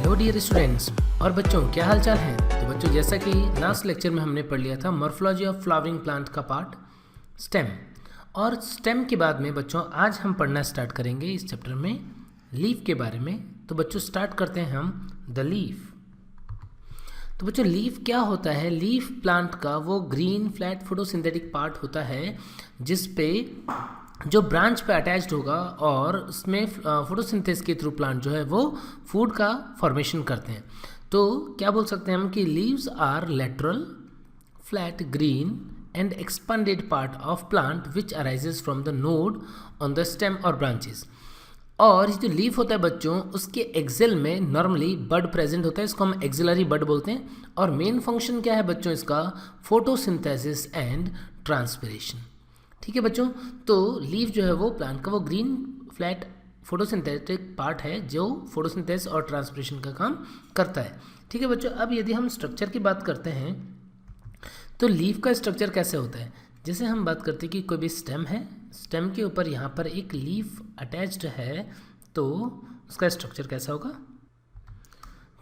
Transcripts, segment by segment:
Hello dear students और बच्चों, क्या हाल चाल है। तो बच्चों, जैसा कि लास्ट लेक्चर में हमने पढ़ लिया था मॉर्फोलॉजी ऑफ फ्लावरिंग प्लांट का पार्ट स्टेम, और स्टेम के बाद में बच्चों आज हम पढ़ना स्टार्ट करेंगे इस चैप्टर में लीफ के बारे में। तो बच्चों स्टार्ट करते हैं हम द लीफ। तो बच्चों लीफ क्या होता है? लीफ प्लांट का वो ग्रीन फ्लैट फोटोसिंथेटिक पार्ट होता है जिस पे जो ब्रांच पे अटैच्ड होगा और उसमें फोटोसिंथेसिस के थ्रू प्लांट जो है वो फूड का फॉर्मेशन करते हैं। तो क्या बोल सकते हैं हम कि leaves are lateral flat green and expanded part of plant which arises from the node on the stem और ब्रांचेस। और जो लीफ होता है बच्चों, उसके एक्सेल में नॉर्मली बड प्रेजेंट होता है, इसको हम एक्सिलरी बड बोलते हैं। और मेन फंक्शन क्या है बच्चों इसका? Photosynthesis and transpiration. ठीक है बच्चों, तो लीफ जो है वो प्लांट का वो ग्रीन फ्लैट फोटोसिंथेटिक पार्ट है जो फोटोसिंथेसिस और ट्रांसपिरेशन का काम करता है। ठीक है बच्चों, अब यदि हम स्ट्रक्चर की बात करते हैं तो लीफ का स्ट्रक्चर कैसे होता है? जैसे हम बात करते हैं कि कोई भी स्टेम है, स्टेम के ऊपर यहाँ पर एक लीफ अटैच्ड है, तो उसका स्ट्रक्चर कैसा होगा?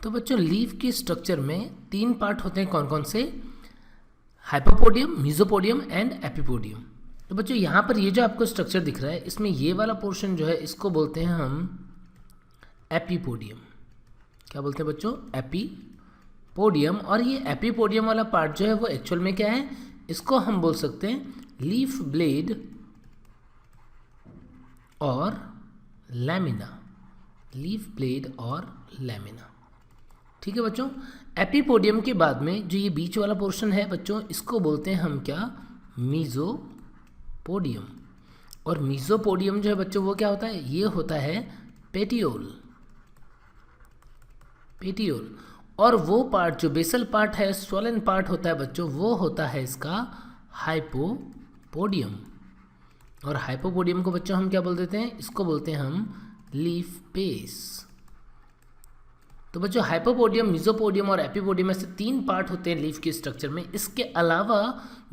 तो बच्चों लीफ के स्ट्रक्चर में 3 पार्ट होते हैं। कौन कौन से? हाइपोपोडियम, मेसोपोडियम एंड एपिपोडियम। तो बच्चों यहाँ पर ये जो आपको स्ट्रक्चर दिख रहा है, इसमें ये वाला पोर्शन जो है इसको बोलते हैं हम एपिपोडियम। क्या बोलते हैं बच्चों? एपिपोडियम। और ये एपिपोडियम वाला पार्ट जो है वो एक्चुअल में क्या है? इसको हम बोल सकते हैं लीफ ब्लेड और लैमिना। लीफ ब्लेड और लैमिना। ठीक है बच्चों, एपिपोडियम के बाद में जो ये बीच वाला पोर्शन है बच्चों, इसको बोलते हैं हम क्या? मीजोपोडियम। और मीजोपोडियम जो है बच्चों वो क्या होता है? ये होता है पेटियोल। पेटियोल। और वो पार्ट जो बेसल पार्ट है, स्वोलन पार्ट होता है बच्चों, वो होता है इसका हाइपोपोडियम। और हाइपोपोडियम को बच्चों हम क्या बोल देते हैं? इसको बोलते हैं हम लीफ बेस। तो बच्चों हाइपोपोडियम, मेसोपोडियम और एपिपोडियम में से 3 पार्ट होते हैं लीफ के स्ट्रक्चर में। इसके अलावा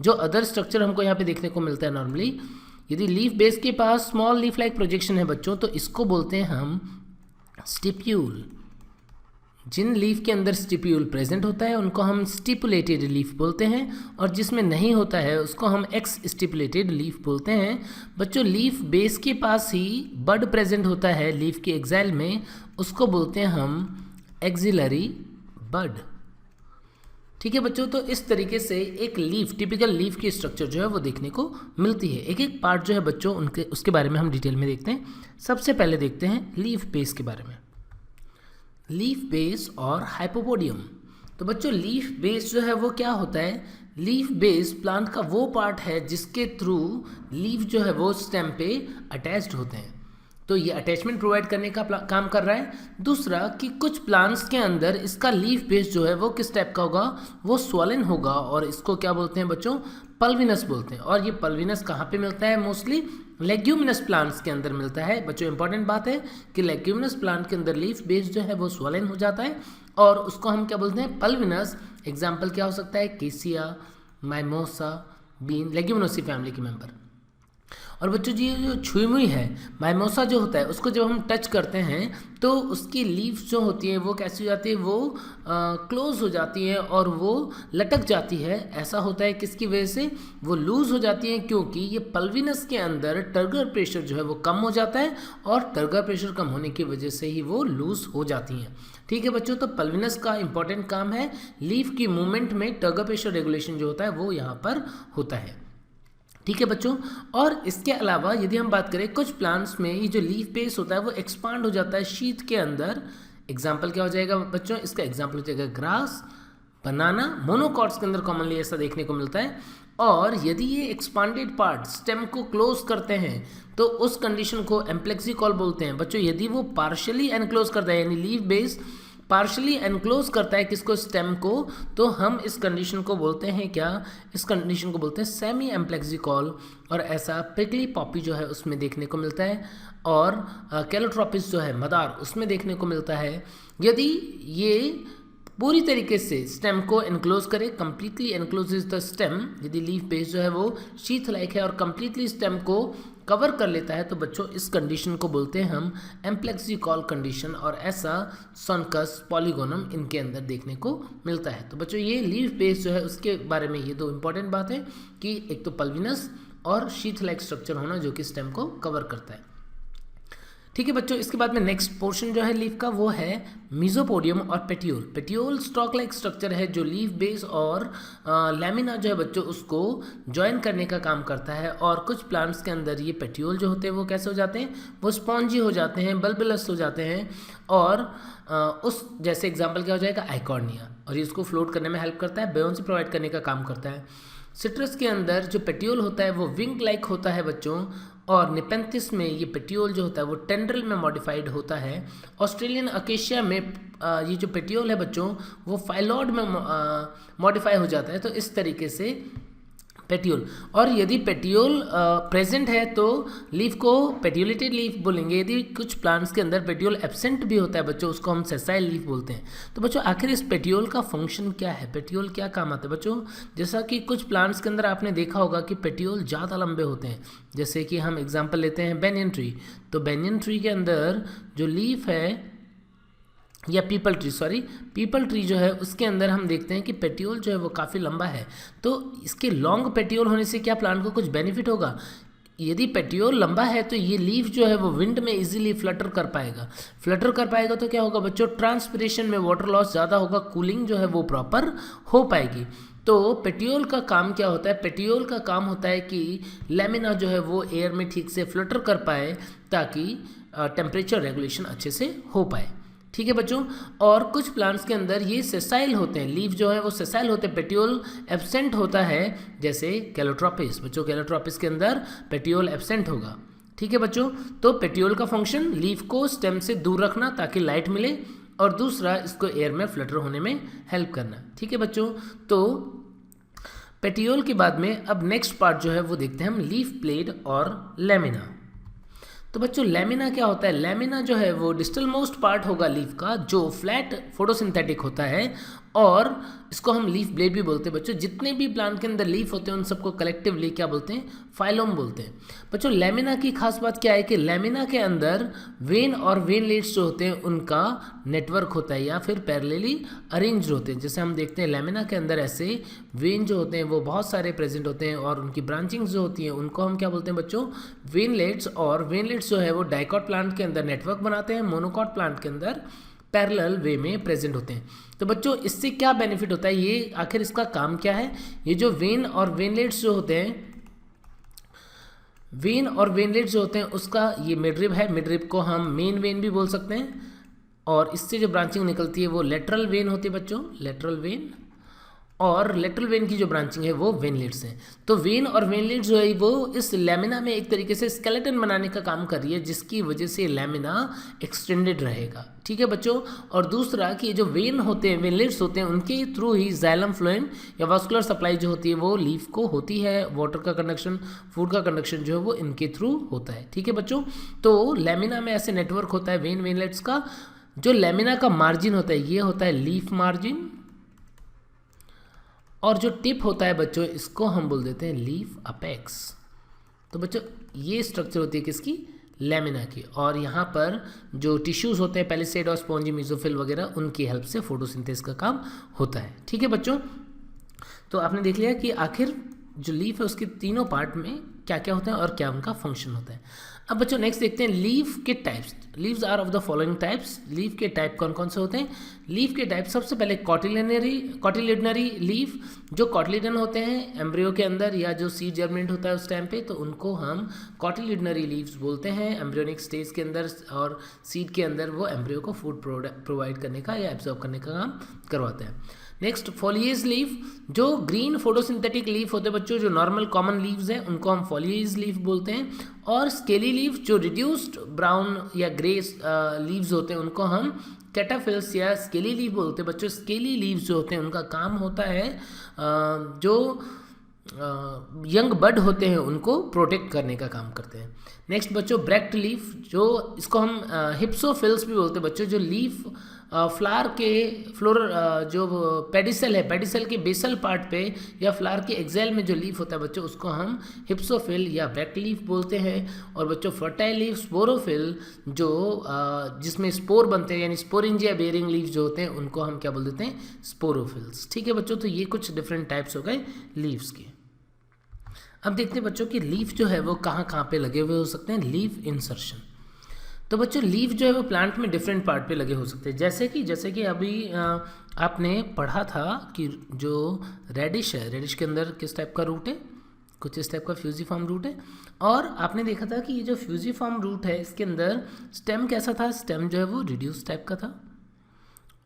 जो अदर स्ट्रक्चर हमको यहाँ पे देखने को मिलता है नॉर्मली, यदि लीफ बेस के पास स्मॉल लीफ लाइक प्रोजेक्शन है बच्चों, तो इसको बोलते हैं हम स्टिप्यूल। जिन लीफ के अंदर स्टिप्यूल प्रेजेंट होता है उनको हम स्टिपुलेटेड लीफ बोलते हैं, और जिसमें नहीं होता है उसको हम एक्स स्टिपुलेटेड लीफ बोलते हैं। बच्चों लीफ बेस के पास ही बड प्रेजेंट होता है लीफ के एक्साइल में, उसको बोलते हैं हम एक्सिलरी बड। ठीक है बच्चों, तो इस तरीके से एक लीफ, टिपिकल लीफ की स्ट्रक्चर जो है वो देखने को मिलती है। एक एक पार्ट जो है बच्चों उनके उसके बारे में हम डिटेल में देखते हैं। सबसे पहले देखते हैं लीफ बेस के बारे में। लीफ बेस और हाइपोपोडियम। तो बच्चों लीफ बेस जो है वो क्या होता है? लीफ बेस प्लांट का वो पार्ट है जिसके थ्रू लीफ जो है वो स्टेम पे अटैच्ड होते हैं। तो ये अटैचमेंट प्रोवाइड करने का काम कर रहा है। दूसरा कि कुछ प्लांट्स के अंदर इसका लीफ बेस जो है वो किस टाइप का होगा? वो स्वोलन होगा, और इसको क्या बोलते हैं बच्चों? पल्विनस बोलते हैं। और ये पल्विनस कहाँ पे मिलता है? मोस्टली लेग्यूमिनस प्लांट्स के अंदर मिलता है। बच्चों इंपॉर्टेंट बात है कि लेग्यूमिनस प्लांट के अंदर लीफ बेस जो है वो स्वोलन हो जाता है, और उसको हम क्या बोलते हैं? पल्विनस। एग्जाम्पल क्या हो सकता है? केसिया, माइमोसा, बीन, लेग्यूमिनोसी फैमिली के मेंबर। और बच्चों जी जो छुई मुई है, माइमोसा जो होता है, उसको जब हम टच करते हैं तो उसकी लीव्स जो होती हैं वो कैसी हो जाती है? वो क्लोज हो जाती है और वो लटक जाती है। ऐसा होता है किसकी वजह से? वो लूज़ हो जाती है क्योंकि ये पल्विनस के अंदर टर्गर प्रेशर जो है वो कम हो जाता है, और टर्गर प्रेशर कम होने की वजह से ही वो लूज़ हो जाती हैं। ठीक है बच्चों, तो पल्विनस का इंपॉर्टेंट काम है लीफ की मूवमेंट में टर्गर प्रेशर रेगुलेशन जो होता है वो यहाँ पर होता है। ठीक है बच्चों, और इसके अलावा यदि हम बात करें कुछ प्लांट्स में ये जो लीफ बेस होता है वो एक्सपांड हो जाता है शीथ के अंदर। एग्जाम्पल क्या हो जाएगा बच्चों? इसका एग्जाम्पल हो जाएगा ग्रास, बनाना। मोनोकॉट्स के अंदर कॉमनली ऐसा देखने को मिलता है। और यदि ये एक्सपांडेड पार्ट स्टेम को क्लोज करते हैं तो उस कंडीशन को एम्प्लेक्सिकॉल बोलते हैं। बच्चों यदि वो पार्शियली एनक्लोज करता है, यानी लीफ बेस पार्शली एनक्लोज करता है किसको? स्टेम को, तो हम इस कंडीशन को बोलते हैं क्या? इस कंडीशन को बोलते हैं सेमी एम्प्लेक्सिकॉल। और ऐसा प्रिकली पॉपी जो है उसमें देखने को मिलता है, और कैलोट्रोपिस जो है मदार, उसमें देखने को मिलता है। यदि ये पूरी तरीके से स्टेम को एनक्लोज करे, कंप्लीटली एनक्लोज द स्टेम। यदि लीफ बेस जो है वो शीथ लाइक है और कंप्लीटली स्टेम को कवर कर लेता है तो बच्चों इस कंडीशन को बोलते हैं हम एम्प्लेक्सिकॉल कंडीशन, और ऐसा सोनकस पॉलीगोनम इनके अंदर देखने को मिलता है। तो बच्चों ये लीफ बेस जो है उसके बारे में ये दो इंपॉर्टेंट बात है कि एक तो पल्विनस और शीथ लाइक स्ट्रक्चर होना जो कि स्टेम को कवर करता है। ठीक है बच्चों, इसके बाद में नेक्स्ट पोर्शन जो है लीफ का वो है मीजोपोडियम और petiole. Petiole stock like structure है जो लीफ बेस और लैमिना जो है बच्चों उसको ज्वाइन करने का काम करता है। और कुछ प्लांट्स के अंदर ये पेटियोल जो होते हैं वो कैसे हो जाते हैं, वो स्पॉन्जी हो जाते हैं, बल्बुलस हो जाते हैं, और उस जैसे एग्जाम्पल क्या हो जाएगा, आइकॉर्निया, और ये उसको फ्लोट करने में हेल्प करता है, बेयोंसी प्रोवाइड करने का काम करता है। सिट्रस के अंदर जो पेटियोल होता है वो विंग लाइक होता है बच्चों, और निपेंथिस में ये पेटियोल जो होता है वो टेंड्रिल में मॉडिफाइड होता है। ऑस्ट्रेलियन अकेशिया में ये जो पेटियोल है बच्चों वो फाइलॉइड में मॉडिफाई हो जाता है। तो इस तरीके से पेटियोल, और यदि पेटियोल प्रेजेंट है तो लीफ को पेटियोलेटेड लीफ बोलेंगे। यदि कुछ प्लांट्स के अंदर पेटियोल एब्सेंट भी होता है बच्चों उसको हम सेसाइल लीफ बोलते हैं। तो बच्चों आखिर इस पेटियोल का फंक्शन क्या है, पेटियोल क्या काम आता है बच्चों। जैसा कि कुछ प्लांट्स के अंदर आपने देखा होगा कि पेटियोल ज़्यादा लंबे होते हैं, जैसे कि हम एग्जाम्पल लेते हैं बेनियन ट्री। तो बेनियन ट्री के अंदर जो लीफ है, या पीपल ट्री जो है उसके अंदर हम देखते हैं कि पेटियोल जो है वो काफ़ी लंबा है। तो इसके लॉन्ग पेटियोल होने से क्या प्लांट को कुछ बेनिफिट होगा। यदि पेटियोल लंबा है तो ये लीफ जो है वो विंड में इजीली फ्लटर कर पाएगा। तो क्या होगा बच्चों, ट्रांसपिरेशन में वाटर लॉस ज़्यादा होगा, कूलिंग जो है वो प्रॉपर हो पाएगी। तो पेटियोल का काम क्या होता है, पेटियोल का काम होता है कि लैमिना जो है वो एयर में ठीक से फ्लटर कर पाए ताकि टेम्परेचर रेगुलेशन अच्छे से हो पाए। ठीक है बच्चों, और कुछ प्लांट्स के अंदर ये सेसाइल होते हैं, लीफ जो है वो सेसाइल होते हैं, पेटियोल एब्सेंट होता है, जैसे कैलोट्रोपिस। बच्चों कैलोट्रोपिस के अंदर पेटियोल एब्सेंट होगा। ठीक है बच्चों, तो पेटियोल का फंक्शन लीफ को स्टेम से दूर रखना ताकि लाइट मिले, और दूसरा इसको एयर में फ्लटर होने में हेल्प करना। ठीक है बच्चों, तो पेटियोल के बाद में अब नेक्स्ट पार्ट जो है वो देखते हैं हम लीफ प्लेट और लैमिना। तो बच्चों लैमिना क्या होता है, लैमिना जो है वो डिस्टल मोस्ट पार्ट होगा लीफ का जो फ्लैट फोटोसिंथेटिक होता है, और इसको हम लीफ ब्लेड भी बोलते हैं। बच्चों जितने भी प्लांट के अंदर लीफ होते हैं उन सबको कलेक्टिवली क्या बोलते हैं, फाइलोम बोलते हैं। बच्चों लैमिना की खास बात क्या है कि लैमिना के अंदर वेन और वेनलेट्स जो होते हैं उनका नेटवर्क होता है या फिर पैरेलली अरेंज होते हैं। जैसे हम देखते हैं लैमिना के अंदर ऐसे वेन जो होते हैं वो बहुत सारे प्रेजेंट होते हैं, और उनकी ब्रांचिंग्स जो होती हैं उनको हम क्या बोलते हैं बच्चों, वेनलेट्स। और वेनलेट्स जो है वो डाइकॉट प्लांट के अंदर नेटवर्क बनाते हैं, मोनोकॉट प्लांट के अंदर पैरेलल वे में प्रेजेंट होते हैं। तो बच्चों इससे क्या बेनिफिट होता है, ये आखिर इसका काम क्या है। ये जो वेन और वेनलेट्स जो होते हैं, वेन और वेनलेट्स जो होते हैं उसका ये मिडरिब है, मिडरिब को हम मेन वेन भी बोल सकते हैं, और इससे जो ब्रांचिंग निकलती है वो लेटरल वेन होती है बच्चों, लेटरल वेन। और लेटरल वेन की जो ब्रांचिंग है वो वेनलेट्स हैं। तो वेन और वेनलेट्स जो है वो इस लैमिना में एक तरीके से स्केलेटन बनाने का काम कर रही है, जिसकी वजह से लैमिना एक्सटेंडेड रहेगा। ठीक है बच्चों, और दूसरा कि जो वेन होते हैं, वेनलेट्स होते हैं, उनके थ्रू ही जाइलम फ्लोएम या वास्कुलर सप्लाई जो होती है वो लीफ को होती है। वाटर का कंडक्शन, फूड का कंडक्शन जो है वो इनके थ्रू होता है। ठीक है बच्चों, तो लैमिना में ऐसे नेटवर्क होता है वेन वेनलेट्स का। जो लैमिना का मार्जिन होता है ये होता है लीफ मार्जिन, और जो टिप होता है बच्चों इसको हम बोल देते हैं लीफ अपेक्स। तो बच्चों ये स्ट्रक्चर होती है किसकी, लैमिना की, और यहाँ पर जो टिश्यूज़ होते हैं पेलिसेड और स्पॉन्जी मेसोफिल वगैरह उनकी हेल्प से फोटोसिंथेसिस का काम होता है। ठीक है बच्चों, तो आपने देख लिया कि आखिर जो लीफ है उसके तीनों पार्ट में क्या क्या होते हैं और क्या उनका फंक्शन होता है। अब बच्चों नेक्स्ट देखते हैं लीफ के types. Leaves are of the following types. Leaf के टाइप कौन कौन से होते हैं, लीफ के टाइप सबसे पहले कॉटिलिडनरी लीफ। जो कॉटिलिडन होते हैं एम्ब्रियो के अंदर या जो सीड जर्मिनेट होता है उस टाइम पे, तो उनको हम कॉटिलिडनरी लीव्स बोलते हैं। एम्ब्रियोनिक स्टेज के अंदर और सीड के अंदर वो एम्ब्रियो को फूड प्रोवाइड करने का या एब्जॉर्ब करने का काम करवाते हैं। नेक्स्ट फॉलिएज लीफ, जो ग्रीन फोटोसिंथेटिक लीफ होते हैं बच्चों, जो नॉर्मल कॉमन लीव्स हैं उनको हम फॉलिएज लीफ बोलते हैं। और स्केली लीफ, जो रिड्यूस्ड ब्राउन या ग्रे लीव्स होते हैं उनको हम कैटाफिल्स या स्केली लीफ बोलते हैं। बच्चों स्केली लीव्स जो होते हैं उनका काम होता है जो यंग बड होते हैं उनको प्रोटेक्ट करने का काम करते हैं। नेक्स्ट बच्चों ब्रैक्ट लीफ, जो इसको हम हिप्सोफिल्स भी बोलते हैं बच्चों, जो लीफ फ्लावर के जो पेडिसल है, पेडिसल के बेसल पार्ट पे या फ्लावर के एक्सेल में जो लीफ होता है बच्चों, उसको हम हिप्सोफिल या ब्रैक्ट लीफ बोलते हैं। और बच्चों फर्टाइल लीफ स्पोरोफिल, जो जिसमें स्पोर बनते हैं यानी स्पोरेंजिया बेयरिंग लीफ जो होते हैं उनको हम क्या बोल देते हैं, स्पोरोफिल्स। ठीक है बच्चों, तो ये कुछ डिफरेंट टाइप्स हो गए लीव्स के। अब देखते हैं बच्चों कि लीफ जो है वो कहाँ कहाँ पे लगे हुए हो सकते हैं, लीफ इंसर्शन। तो बच्चों लीफ जो है वो प्लांट में डिफरेंट पार्ट पे लगे हो सकते हैं, जैसे कि अभी आपने पढ़ा था कि जो रेडिश है, रेडिश के अंदर किस टाइप का रूट है, कुछ इस टाइप का फ्यूजिफॉर्म रूट है। और आपने देखा था कि ये जो फ्यूजिफॉर्म रूट है इसके अंदर स्टेम कैसा था, स्टेम जो है वो रिड्यूस टाइप का था।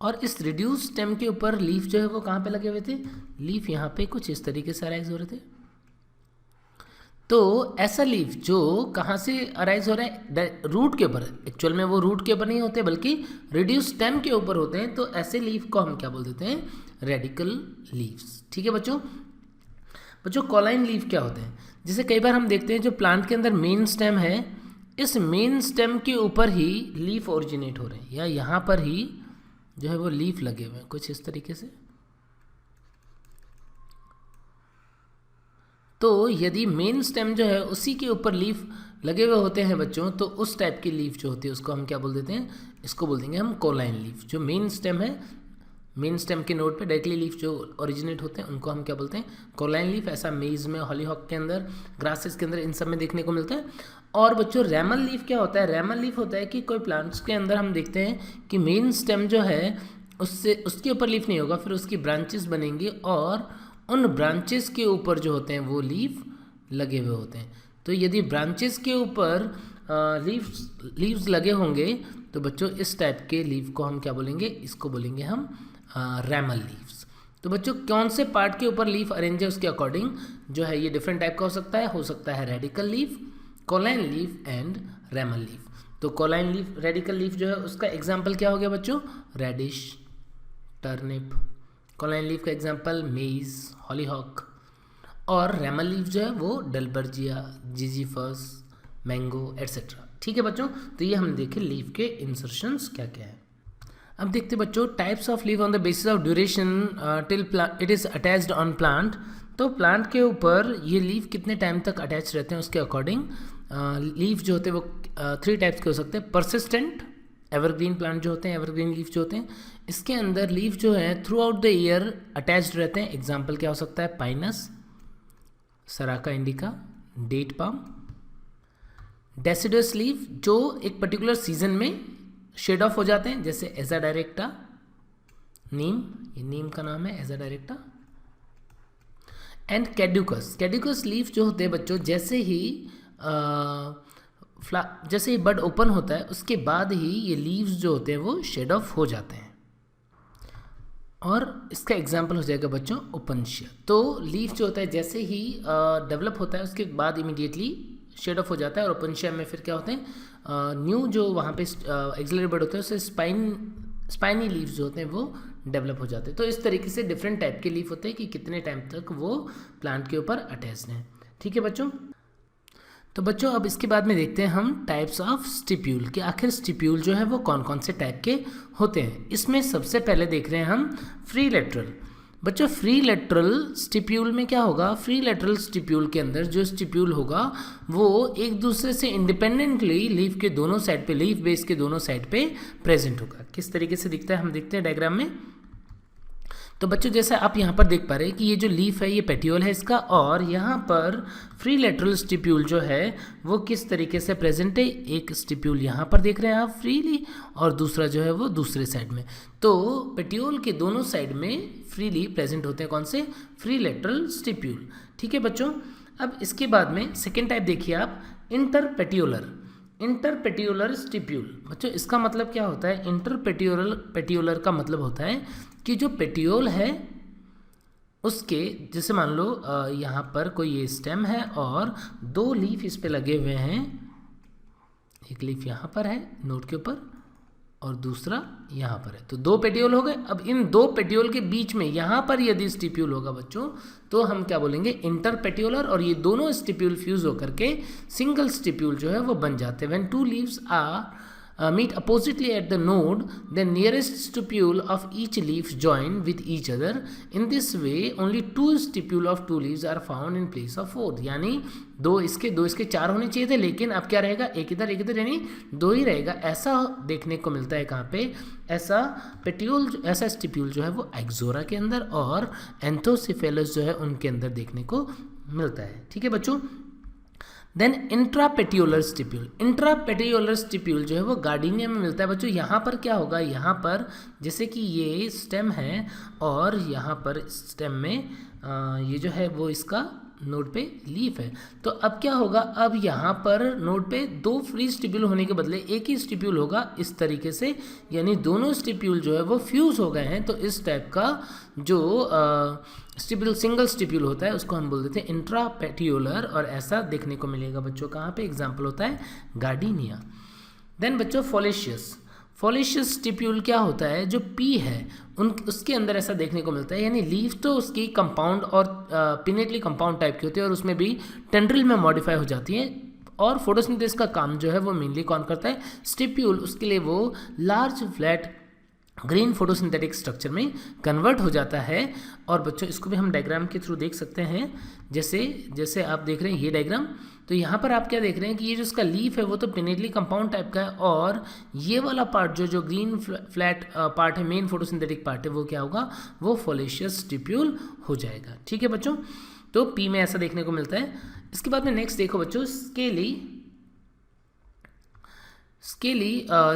और इस रिड्यूस स्टेम के ऊपर लीफ जो है वो कहाँ पे लगे हुए थे, लीफ यहाँ पे कुछ इस तरीके से अराइज हो रहे थे। तो ऐसा लीफ जो कहाँ से अराइज हो रहा है, रूट के ऊपर, एक्चुअल में वो रूट के ऊपर नहीं होते बल्कि रिड्यूस स्टेम के ऊपर होते हैं, तो ऐसे लीफ को हम क्या बोल देते हैं, रेडिकल लीव्स। ठीक है बच्चों कॉलाइन लीफ क्या होते हैं, जैसे कई बार हम देखते हैं जो प्लांट के अंदर मेन स्टेम है, इस मेन स्टेम के ऊपर ही लीफ ओरिजिनेट हो रहे हैं या यहाँ पर ही जो है वो लीफ लगे हुए हैं कुछ इस तरीके से। तो यदि मेन स्टेम जो है उसी के ऊपर लीफ लगे हुए होते हैं बच्चों, तो उस टाइप की लीफ जो होती है उसको हम क्या बोल देते हैं, इसको बोल देंगे हम कॉलाइन लीफ। जो मेन स्टेम है, मेन स्टेम के नोड पे डायरेक्टली लीफ जो ओरिजिनेट होते हैं उनको हम क्या बोलते हैं, कॉलाइन लीफ। ऐसा मेज में, हॉलीहॉक के अंदर, ग्रासेस के अंदर, इन सब में देखने को मिलता है। और बच्चों रैमल लीफ क्या होता है, रैमल लीफ होता है कि कोई प्लांट्स के अंदर हम देखते हैं कि मेन स्टेम जो है उसके ऊपर लीफ नहीं होगा, फिर उसकी ब्रांचेस बनेंगी और उन ब्रांचेस के ऊपर जो होते हैं वो लीफ लगे हुए होते हैं। तो यदि ब्रांचेस के ऊपर लीव्स लगे होंगे तो बच्चों इस टाइप के लीफ को हम क्या बोलेंगे, इसको बोलेंगे हम रैमल लीव्स। तो बच्चों कौन से पार्ट के ऊपर लीफ अरेंज है उसके अकॉर्डिंग जो है ये डिफरेंट टाइप का हो सकता है radical leaf, cauline leaf and ramal leaf. तो कॉलाइन लीफ, रेडिकल लीफ जो है उसका एग्जाम्पल क्या हो गया बच्चों, रेडिश, टर्निप। कॉलाइन लीफ का एग्जाम्पल मेज, हॉलीहॉक। और रैमल लीफ जो है वो डलबर्जिया, जिजीफस, मैंगो एट्सेट्रा। ठीक है बच्चों, तो ये हम देखें लीफ के इंसर्शंस क्या क्या है। अब देखते बच्चों types of leaf on the basis of duration till it is attached on plant. तो प्लांट के ऊपर ये लीफ कितने टाइम तक अटैच रहते हैं उसके अकॉर्डिंग लीफ जो होते हैं वो 3 टाइप्स के हो सकते हैं। परसिस्टेंट, एवरग्रीन प्लांट जो होते हैं, एवरग्रीन लीफ जो होते हैं, इसके अंदर लीफ जो है throughout the year attached रहते हैं। एग्जाम्पल क्या हो सकता है, Pinus, Saraca indica, date palm. Deciduous leaf जो एक पर्टिकुलर सीजन में शेड ऑफ हो जाते हैं, जैसे एजा डायरेक्टा, नीम, ये नीम का नाम है एजा डायरेक्टा। एंड कैड्यूकस, कैड्यूकस लीफ जो होते हैं बच्चों जैसे ही बड ओपन होता है उसके बाद ही ये लीव्स जो होते हैं वो शेड ऑफ हो जाते हैं। और इसका एग्जाम्पल हो जाएगा बच्चों ओपनशिया। तो लीफ जो होता है जैसे ही डेवलप होता है उसके बाद इमीडिएटली शेड ऑफ हो जाता है। और ओपनशिया में फिर क्या होते हैं, न्यू जो वहाँ पे एक्सिलरी बड होता है उससे स्पाइनी लीव्स जो होते हैं वो डेवलप हो जाते हैं। तो इस तरीके से डिफरेंट टाइप के लीफ होते हैं कि कितने टाइम तक वो प्लांट के ऊपर अटैच्ड हैं। ठीक है बच्चों, तो बच्चों अब इसके बाद में देखते हैं हम टाइप्स ऑफ स्टिप्यूल कि आखिर स्टिप्यूल जो है वो कौन कौन से टाइप के होते हैं। इसमें सबसे पहले देख रहे हैं हम फ्री लेटरल। बच्चों फ्री लेटरल स्टिप्यूल में क्या होगा, फ्री लेटरल स्टिप्यूल के अंदर जो स्टिप्यूल होगा वो एक दूसरे से इंडिपेंडेंटली लीफ के दोनों साइड पे, लीफ बेस के दोनों साइड पे प्रेजेंट होगा। किस तरीके से दिखता है हम देखते हैं डायग्राम में। तो बच्चों जैसे आप यहाँ पर देख पा रहे हैं कि ये जो लीफ है ये पेटियोल है इसका, और यहाँ पर फ्री लेटरल स्टिप्यूल जो है वो किस तरीके से प्रेजेंट है। एक स्टिप्यूल यहाँ पर देख रहे हैं आप फ्रीली और दूसरा जो है वो दूसरे साइड में। तो पेटियोल के दोनों साइड में फ्रीली प्रेजेंट होते हैं कौन से, फ्री लेटरल स्टिप्यूल। ठीक है बच्चों, अब इसके बाद में सेकेंड टाइप देखिए आप, इंटरपेटियोलर। इंटरपेटियोलर स्टिप्यूल बच्चों इसका मतलब क्या होता है, इंटरपेटियोलर का मतलब होता है कि जो पेटियोल है उसके, जैसे मान लो यहाँ पर कोई ये स्टेम है और 2 लीफ इस पे लगे हुए हैं। एक लीफ यहाँ पर है नोड के ऊपर और दूसरा यहाँ पर है। तो 2 पेटियोल हो गए। अब इन 2 पेटियोल के बीच में यहाँ पर यदि स्टिप्यूल होगा बच्चों, तो हम क्या बोलेंगे, इंटर पेटियोलर, और ये दोनों स्टिप्यूल फ्यूज होकर के सिंगल स्टिप्यूल जो है वो बन जाते हैं। When 2 leaves are meet oppositely at the node, the nearest stipule of each leaf join with each other. In this way, only 2 stipule of 2 leaves are found in place of 4. यानी 2 इसके 4 होने चाहिए थे, लेकिन अब क्या रहेगा, एक इधर यानी 2 ही रहेगा। ऐसा देखने को मिलता है कहाँ पे, ऐसा पेटियोल, ऐसा स्टिप्यूल जो है वो एक्सोरा के अंदर और एंथोसिफेलस जो है उनके अंदर देखने को मिलता है। ठीक है बच्चों। देन इंट्रापेटियोलर स्टिप्यूल, इंट्रापेटियोलर स्टिप्यूल जो है वो गार्डिनिया में मिलता है बच्चों। यहाँ पर क्या होगा, यहाँ पर जैसे कि ये स्टेम है और यहाँ पर स्टेम में ये जो है वो इसका नोड पे लीफ है। तो अब क्या होगा, अब यहाँ पर नोड पे 2 फ्री स्टिप्यूल होने के बदले एक ही स्टिप्यूल होगा इस तरीके से, यानी दोनों स्टिप्यूल जो है वो फ्यूज हो गए हैं। तो इस टाइप का जो स्टिप्यूल, सिंगल स्टिप्यूल होता है, उसको हम बोल देते हैं इंट्रापेटियोलर, और ऐसा देखने को मिलेगा बच्चों कहाँ पे, एग्जाम्पल होता है गार्डिनिया। देन बच्चों फॉलिशियस, फॉलिशियस स्टिप्यूल क्या होता है, जो पी है उसके अंदर ऐसा देखने को मिलता है, यानी लीफ तो उसकी कंपाउंड और पिनेटली कंपाउंड टाइप की होती है और उसमें भी टेंड्रिल में मॉडिफाई हो जाती है, और फोटोसिंथेसिस का काम जो है वो मेनली कौन करता है, स्टिप्यूल। उसके लिए वो large flat green photosynthetic structure में कन्वर्ट हो जाता है। और बच्चों इसको भी हम डायग्राम के थ्रू देख सकते हैं, जैसे आप देख रहे हैं ये डायग्राम। तो यहाँ पर आप क्या देख रहे हैं कि ये जो इसका लीफ है वो तो पिनेटली कंपाउंड टाइप का है, और ये वाला पार्ट जो ग्रीन फ्लैट पार्ट है, मेन फोटोसिंथेटिक पार्ट है, वो क्या होगा, वो फॉलिशियस स्टिप्यूल हो जाएगा। ठीक है बच्चों, तो पी में ऐसा देखने को मिलता है। इसके बाद में नेक्स्ट देखो बच्चों, स्केली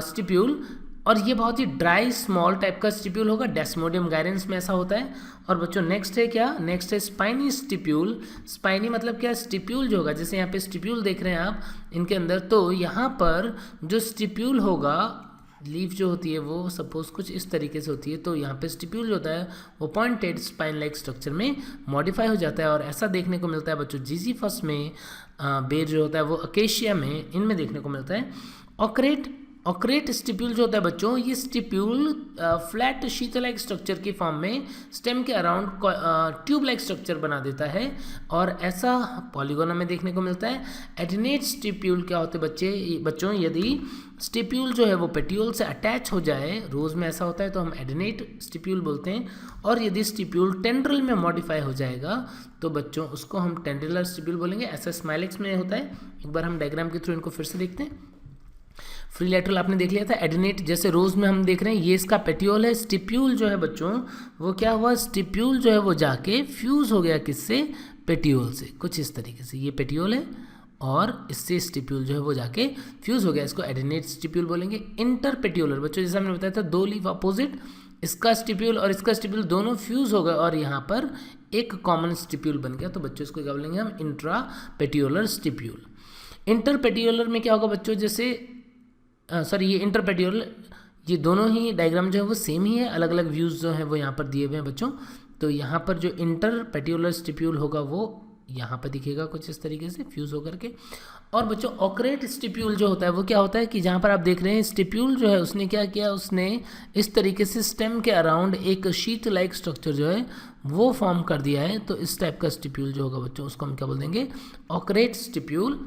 स्टिप्यूल, और ये बहुत ही ड्राई स्मॉल टाइप का स्टिप्यूल होगा, डेस्मोडियम गायरेंस में ऐसा होता है। और बच्चों नेक्स्ट है क्या, नेक्स्ट है स्पाइनी स्टिप्यूल। स्पाइनी मतलब क्या, स्टिप्यूल जो होगा, जैसे यहाँ पे स्टिप्यूल देख रहे हैं आप इनके अंदर, तो यहाँ पर जो स्टिप्यूल होगा, लीफ जो होती है वो सपोज कुछ इस तरीके से होती है, तो यहाँ पे स्टिप्यूल जो होता है वो पॉइंटेड स्पाइन लाइक स्ट्रक्चर में मॉडिफाई हो जाता है। और ऐसा देखने को मिलता है बच्चों जीजीफस में, बेर जो होता है वो अकेशिया में, इनमें देखने को मिलता है। ऑक्रेट स्टिप्यूल जो होता है बच्चों, ये stipule flat sheet like structure की फॉर्म में स्टेम के अराउंड ट्यूब लाइक स्ट्रक्चर बना देता है, और ऐसा पॉलीगोना में देखने को मिलता है। एडिनेट स्टिप्यूल क्या होते हैं बच्चों, यदि स्टिप्यूल जो है वो पेटियोल से अटैच हो जाए, रोज में ऐसा होता है तो हम एडिनेट स्टिप्यूल बोलते हैं, और यदि स्टिप्यूल टेंड्रिल में मॉडिफाई हो जाएगा तो बच्चों उसको हम टेंड्रिलर स्टिप्यूल बोलेंगे। ऐसा स्माइलेक्स में होता है। एक बार हम डायग्राम के थ्रू इनको फिर से देखते हैं। फ्री लैटरल आपने देख लिया था, एडिनेट जैसे रोज में हम देख रहे हैं, ये इसका पेटियोल है। स्टिप्यूल जो है बच्चों वो क्या हुआ, स्टिप्यूल जो है वो जाके फ्यूज हो गया किससे, पेटियोल से, कुछ इस तरीके से। ये पेटियोल है और इससे स्टिप्यूल जो है वो जाके फ्यूज हो गया, इसको एडिनेट स्टिप्यूल बोलेंगे। इंटरपेटियोलर बच्चों जैसे हमने बताया था, 2 लीफ अपोजिट, इसका स्टिप्यूल और इसका स्टिप्यूल दोनों फ्यूज हो गए और यहाँ पर एक कॉमन स्टिप्यूल बन गया, तो बच्चों इसको क्या बोलेंगे हम, इंट्रापेटियोलर स्टिप्यूल। इंटरपेटियोलर में क्या होगा बच्चों, जैसे ये इंटरपेटियोलर, ये दोनों ही डायग्राम जो है वो सेम ही है, अलग अलग व्यूज़ जो हैं वो यहाँ पर दिए हुए हैं बच्चों। तो यहाँ पर जो इंटरपेटियोलर स्टिप्यूल होगा वो यहाँ पर दिखेगा कुछ इस तरीके से फ्यूज होकर के। और बच्चों ऑक्रेट स्टिप्यूल जो होता है वो क्या होता है कि जहाँ पर आप देख रहे हैं स्टिप्यूल जो है उसने क्या किया, उसने इस तरीके से स्टेम के अराउंड एक शीट लाइक स्ट्रक्चर जो है वो फॉर्म कर दिया है। तो इस टाइप का स्टिप्यूल जो होगा बच्चों उसको हम क्या बोल देंगे, ऑक्रेट स्टिप्यूल।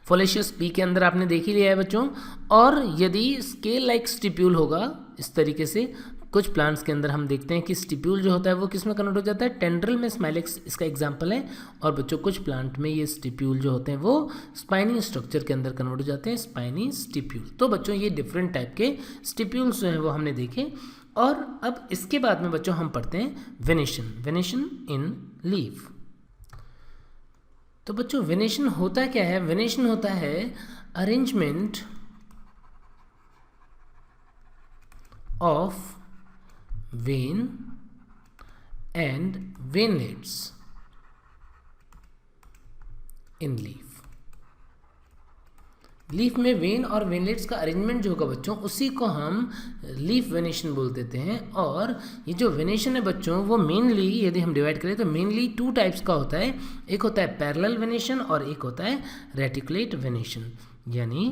फॉलिशियस पी के अंदर आपने देख ही लिया है बच्चों। और यदि स्केल लाइक स्टिप्यूल होगा इस तरीके से, कुछ प्लांट्स के अंदर हम देखते हैं कि स्टिप्यूल जो होता है वो किस में कन्वर्ट हो जाता है, टेंड्रिल में, स्माइलेक्स इसका एग्जांपल है। और बच्चों कुछ प्लांट में ये स्टिप्यूल जो होते हैं वो स्पाइनी स्ट्रक्चर के अंदर कन्वर्ट हो जाते हैं, स्पाइनी स्टिप्यूल। तो बच्चों ये डिफरेंट टाइप के स्टिप्यूल्स जो हैं वो हमने देखे। और अब इसके बाद में बच्चों हम पढ़ते हैं वेनेशन इन लीफ। तो बच्चों वेनेशन होता क्या है, वेनेशन होता है arrangement of when and veinlets in leaf. Leaf में वेन और वेनलेट्स का अरेंजमेंट जो होगा बच्चों उसी को हम लीफ वेनेशन बोल देते हैं। और ये जो वेनेशन है बच्चों वो मेनली यदि हम डिवाइड करें तो मेनली 2 टाइप्स का होता है। एक होता है पैरेलल वेनेशन और एक होता है रेटिकुलेट वेनेशन। यानी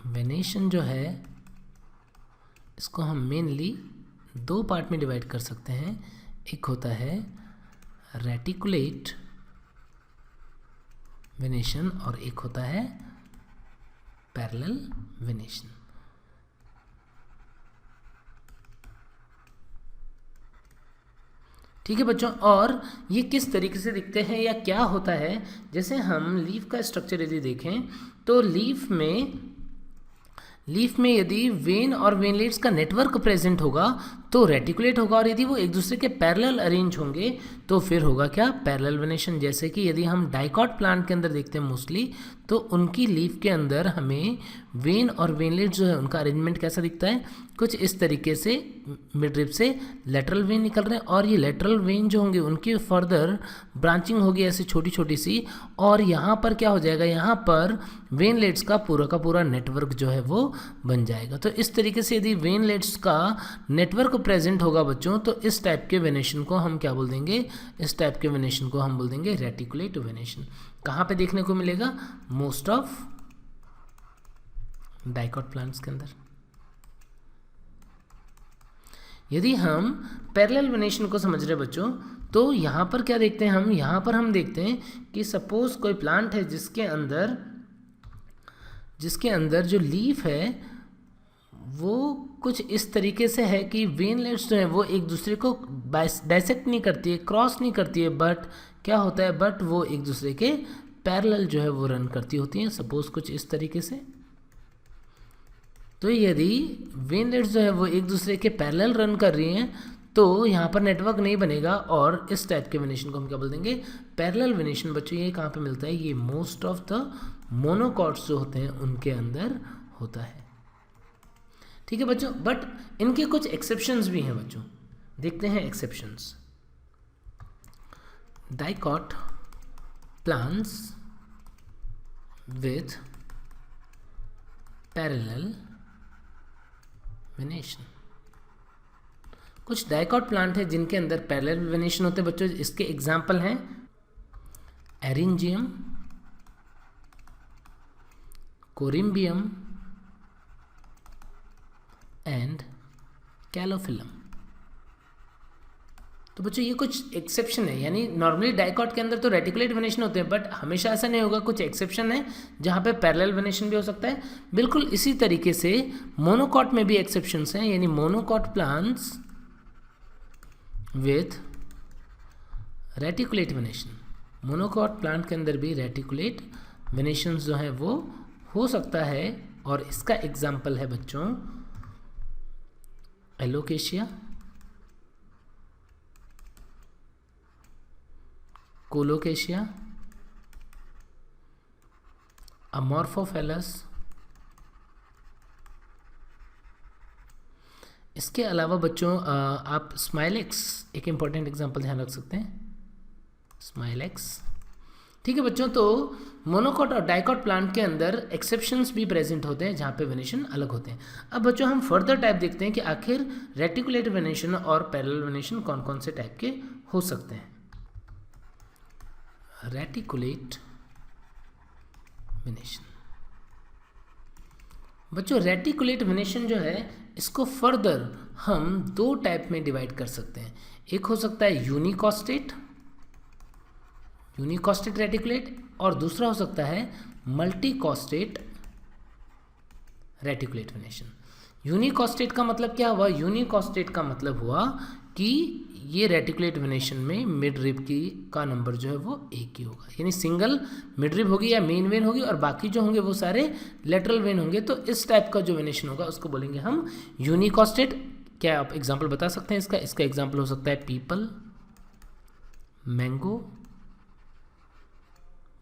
वेनेशन जो है इसको हम मेनली दो पार्ट में डिवाइड कर सकते हैं। एक होता है रेटिकुलेट वेनेशन और एक होता है पैरेलल वेनेशन। ठीक है बच्चों, और ये किस तरीके से दिखते हैं या क्या होता है, जैसे हम लीफ का स्ट्रक्चर यदि देखें तो लीफ में यदि वेन और वेनलेट्स का नेटवर्क प्रेजेंट होगा तो रेटिकुलेट होगा, और यदि वो एक दूसरे के पैरेलल अरेंज होंगे तो फिर होगा क्या, पैरेलल वेनेशन। जैसे कि यदि हम डाइकॉट प्लांट के अंदर देखते हैं मोस्टली, तो उनकी लीफ के अंदर हमें वेन और वेनलेट्स जो है उनका अरेंजमेंट कैसा दिखता है, कुछ इस तरीके से मिडरिप से लेटरल वेन निकल रहे हैं, और ये लेटरल वेन जो होंगे उनकी फर्दर ब्रांचिंग होगी ऐसे छोटी छोटी सी, और यहाँ पर क्या हो जाएगा, यहाँ पर वेनलेट्स का पूरा नेटवर्क जो है वो बन जाएगा। तो इस तरीके से यदि वेनलेट्स का नेटवर्क प्रेजेंट होगा बच्चों, तो इस टाइप के वेनेशन को हम क्या बोल देंगे, इस टाइप के वेनेशन को हम बोल देंगे रेटिकुलेट वेनेशन। कहाँ पे देखने को मिलेगा, मोस्ट ऑफ डाइकॉट प्लांट्स के अंदर। यदि हम पैरेलल वेनेशन को समझ रहे बच्चों, तो यहाँ पर क्या देखते हैं हम, यहाँ पर हम देखते हैं कि सपोज कोई प्लांट है जिसके अंदर जो लीफ है वो कुछ इस तरीके से है कि वेनलेट्स जो है वो एक दूसरे को डाइसेक्ट नहीं करती है, क्रॉस नहीं करती है, बट क्या होता है, बट वो एक दूसरे के पैरेलल जो है वो रन करती होती हैं, सपोज कुछ इस तरीके से। तो यदि वेनलेट्स जो है वो एक दूसरे के पैरेलल रन कर रही हैं तो यहाँ पर नेटवर्क नहीं बनेगा, और इस टाइप के वेनेशन को हम क्या बोल देंगे, पैरेलल वेनेशन। बच्चों ये कहाँ पे मिलता है, ये मोस्ट ऑफ द मोनोकॉट्स जो होते हैं उनके अंदर होता है। ठीक है बच्चों, बट इनके कुछ एक्सेप्शंस भी हैं बच्चों, देखते हैं exceptions. Dicot plants with parallel venation. कुछ डाइकॉट प्लांट है जिनके अंदर पैरेलल वेनेशन होते हैं बच्चों, इसके एग्जाम्पल हैं एरिंजियम, कोरिम्बियम एंड कैलोफिलम। तो बच्चों ये कुछ एक्सेप्शन है, यानी नॉर्मली डाइकॉट के अंदर तो रेटिकुलेट वेनेशन होते हैं, बट हमेशा ऐसा नहीं होगा, कुछ एक्सेप्शन है जहाँ पे पैरेलल वेनेशन भी हो सकता है। बिल्कुल इसी तरीके से मोनोकॉट में भी एक्सेप्शंस हैं, यानी monocot plants with reticulate venation. Monocot plant के अंदर भी रेटिकुलेट वेनेशन जो है वो हो सकता है, और इसका एग्जाम्पल है बच्चों एलोकेशिया, कोलोकेशिया, अमॉर्फोफेलस। इसके अलावा बच्चों आप स्माइलेक्स एक इम्पॉर्टेंट एग्जांपल ध्यान रख सकते हैं, स्माइलेक्स। ठीक है बच्चों, तो मोनोकॉट और डाइकॉट प्लांट के अंदर एक्सेप्शंस भी प्रेजेंट होते हैं जहाँ पे वेनेशन अलग होते हैं। अब बच्चों हम फर्दर टाइप देखते हैं कि आखिर रेटिकुलेट वेनेशन और पैरेलल वेनेशन कौन कौन से टाइप के हो सकते हैं। रेटिकुलेट वेनेशन बच्चों, रेटिकुलेट वेनेशन जो है इसको फर्दर हम दो टाइप में डिवाइड कर सकते हैं। एक हो सकता है यूनिकॉस्टेट रेटिकुलेट, और दूसरा हो सकता है मल्टीकॉस्टेट रेटिकुलेट वेनेशन। यूनिकॉस्टेट का मतलब क्या हुआ, यूनिकॉस्टेट का मतलब हुआ कि ये रेटिकुलेट वेनेशन में मिड रिब की का नंबर जो है वो एक ही होगा, यानी सिंगल मिड रिब होगी या मेन वेन होगी और बाकी जो होंगे वो सारे लेटरल वेन होंगे। तो इस टाइप का जो वेनेशन होगा उसको बोलेंगे हम यूनिकॉस्टेट। क्या आप एग्जांपल बता सकते हैं इसका एग्जांपल हो सकता है पीपल, मैंगो।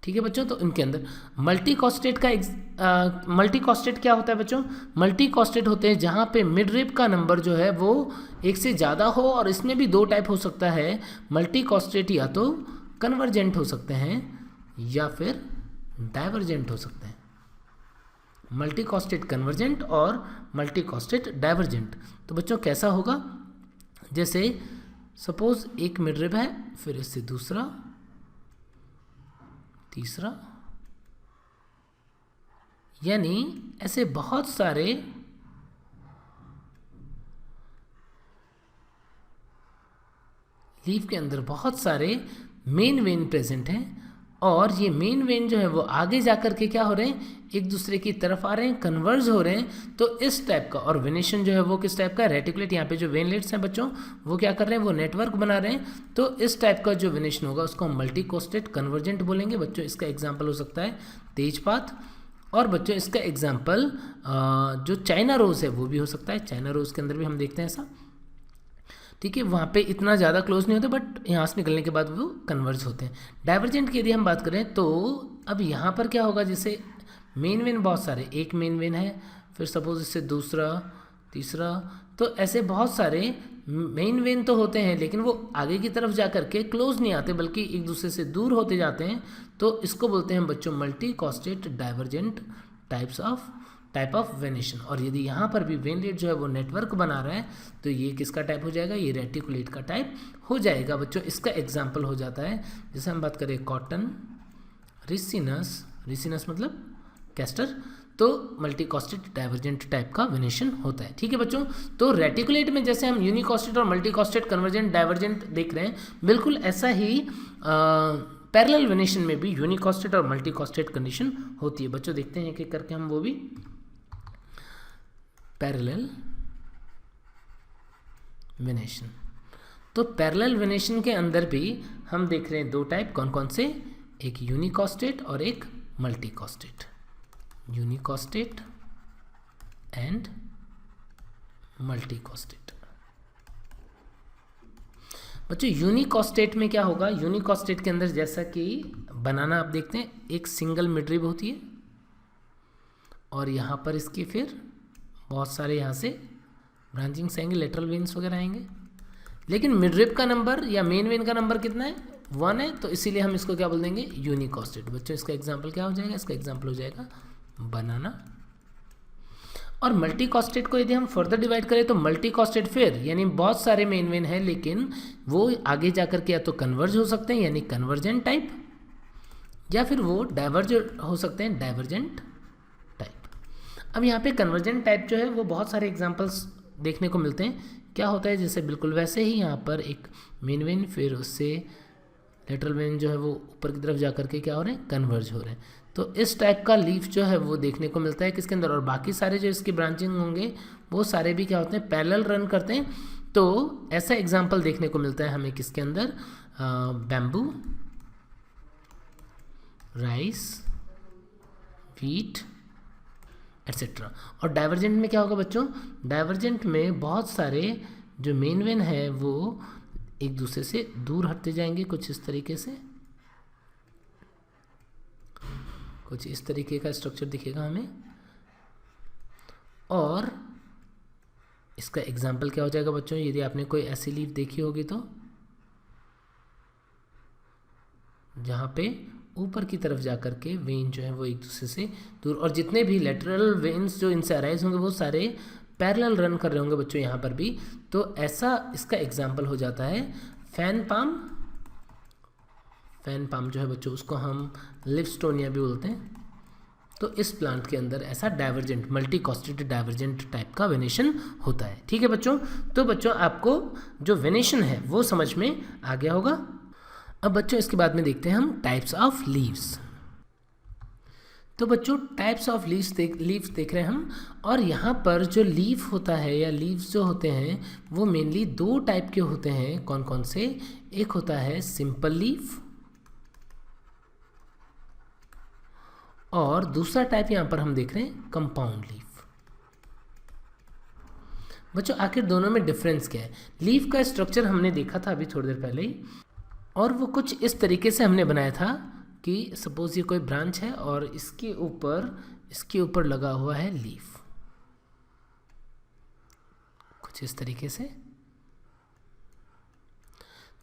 ठीक है बच्चों, तो इनके अंदर मल्टीकॉस्टेट क्या होता है बच्चों, मल्टीकॉस्टेट होते हैं जहाँ पे मिड रिब का नंबर जो है वो एक से ज़्यादा हो, और इसमें भी दो टाइप हो सकता है। मल्टीकॉस्टेट या तो कन्वर्जेंट हो सकते हैं या फिर डाइवर्जेंट हो सकते हैं। मल्टीकॉस्टेट कन्वर्जेंट और मल्टीकॉस्टेट डाइवर्जेंट। तो बच्चों कैसा होगा, जैसे सपोज एक मिड रिब है, फिर इससे दूसरा, तीसरा, यानी ऐसे बहुत सारे लीफ के अंदर बहुत सारे मेन वेन प्रेजेंट हैं, और ये मेन वेन जो है वो आगे जाकर के क्या हो रहे हैं, एक दूसरे की तरफ आ रहे हैं, कन्वर्ज हो रहे हैं। तो इस टाइप का, और वेनेशन जो है वो किस टाइप का, रेटिकुलेट। यहाँ पे जो वेनलेट्स हैं बच्चों वो क्या कर रहे हैं, वो नेटवर्क बना रहे हैं। तो इस टाइप का जो वेनेशन होगा उसको हम मल्टी कोस्टेड कन्वर्जेंट बोलेंगे बच्चों। इसका एग्जाम्पल हो सकता है तेजपात, और बच्चों इसका एग्जाम्पल जो चाइना रोज है वो भी हो सकता है। चाइना रोज के अंदर भी हम देखते हैं ऐसा, ठीक है। वहाँ पे इतना ज़्यादा क्लोज नहीं होते, बट यहाँ से निकलने के बाद वो कन्वर्ज होते हैं। डाइवर्जेंट की यदि हम बात करें तो अब यहाँ पर क्या होगा, जैसे मेन वेन बहुत सारे, एक मेन वेन है, फिर सपोज इससे दूसरा, तीसरा, तो ऐसे बहुत सारे मेन वेन तो होते हैं, लेकिन वो आगे की तरफ जा करके क्लोज नहीं आते, बल्कि एक दूसरे से दूर होते जाते हैं। तो इसको बोलते हैं बच्चों multi costed divergent type of venation. और यदि यहाँ पर भी वेनलेट जो है वो नेटवर्क बना रहा है तो ये किसका टाइप हो जाएगा, ये रेटिकुलेट का टाइप हो जाएगा बच्चों। इसका एग्जाम्पल हो जाता है, जैसे हम बात करें कॉटन, रिसिनस मतलब कैस्टर, तो मल्टीकॉस्टेड डाइवर्जेंट टाइप का वेनेशन होता है, ठीक है बच्चों। तो रेटिकुलेट में जैसे हम यूनिकॉस्टेड और मल्टीकॉस्टेड कन्वर्जेंट डाइवर्जेंट देख रहे हैं, बिल्कुल ऐसा ही पैरेलल वेनेशन में भी यूनिकॉस्टेड और मल्टीकॉस्टेड कंडीशन होती है बच्चों। देखते हैं एक-एक करके हम वो भी। पैरेलल वेनेशन, तो पैरेलल वेनेशन के अंदर भी हम देख रहे हैं दो टाइप, कौन कौन से, एक यूनिकॉस्टेड और एक मल्टीकॉस्टेड। यूनिकॉस्टेड एंड मल्टीकॉस्टेड। बच्चों यूनिकॉस्टेड में क्या होगा, यूनिकॉस्टेड के अंदर जैसा कि बनाना आप देखते हैं, एक सिंगल मिडरिब होती है, और यहाँ पर इसकी फिर बहुत सारे यहाँ से ब्रांचिंग्स आएंगे, लेटरल वेन्स वगैरह आएंगे। लेकिन मिडरिब का नंबर या मेन वेन का नंबर कितना है, 1 है, तो इसीलिए हम इसको क्या बोल देंगे, यूनिकॉस्टेड। बच्चों इसका एग्जाम्पल क्या हो जाएगा, इसका एग्जाम्पल हो जाएगा बनाना। और मल्टीकॉस्टेड को यदि हम फर्दर डिवाइड करें तो मल्टीकॉस्टेड फिर यानी बहुत सारे मेन वेन है, लेकिन वो आगे जाकर के या तो कन्वर्ज हो सकते हैं यानी कन्वर्जेंट टाइप, या फिर वो डाइवर्ज हो सकते हैं डाइवर्जेंट टाइप। अब यहाँ पे कन्वर्जेंट टाइप जो है वो बहुत सारे एग्जांपल्स देखने को मिलते हैं। क्या होता है, जैसे बिल्कुल वैसे ही यहाँ पर एक मेन वेन, फिर उससे लेटरल वेन जो है वो ऊपर की तरफ जा करके क्या हो रहे हैं, कन्वर्ज हो रहे हैं। तो इस टाइप का लीफ जो है वो देखने को मिलता है किसके अंदर, और बाकी सारे जो इसकी ब्रांचिंग होंगे वो सारे भी क्या होते हैं, पैरेलल रन करते हैं। तो ऐसा एग्जांपल देखने को मिलता है हमें किसके अंदर, बैम्बू, राइस, व्हीट एट्सेट्रा। और डाइवर्जेंट में क्या होगा बच्चों, डाइवर्जेंट में बहुत सारे जो मेन वेन है वो एक दूसरे से दूर हटते जाएंगे, कुछ इस तरीके से, कुछ इस तरीके का स्ट्रक्चर दिखेगा हमें। और इसका एग्जाम्पल क्या हो जाएगा बच्चों, यदि आपने कोई ऐसी लीफ देखी होगी तो जहाँ पे ऊपर की तरफ जाकर के वेन जो है वो एक दूसरे से दूर, और जितने भी लेटरल वेन्स जो इनसे अराइज होंगे वो सारे पैरेलल रन कर रहे होंगे बच्चों यहाँ पर भी। तो ऐसा इसका एग्जाम्पल हो जाता है फैन पाम। फैन पाम जो है बच्चों उसको हम लिवस्टोनिया भी बोलते हैं। तो इस प्लांट के अंदर ऐसा डाइवर्जेंट मल्टीकॉस्टेड डाइवर्जेंट टाइप का वेनेशन होता है, ठीक है बच्चों। तो बच्चों आपको जो वेनेशन है वो समझ में आ गया होगा। अब बच्चों इसके बाद में देखते हैं हम टाइप्स ऑफ लीव्स। तो बच्चों टाइप्स ऑफ लीव्स देख रहे हैं हम, और यहाँ पर जो लीफ होता है या लीव्स जो होते हैं वो मेनली दो टाइप के होते हैं। कौन कौन से, एक होता है सिंपल लीफ, और दूसरा टाइप यहाँ पर हम देख रहे हैं कंपाउंड लीफ। बच्चों आखिर दोनों में डिफरेंस क्या है, लीफ का स्ट्रक्चर हमने देखा था अभी थोड़ी देर पहले ही, और वो कुछ इस तरीके से हमने बनाया था कि सपोज ये कोई ब्रांच है और इसके ऊपर लगा हुआ है लीफ, कुछ इस तरीके से।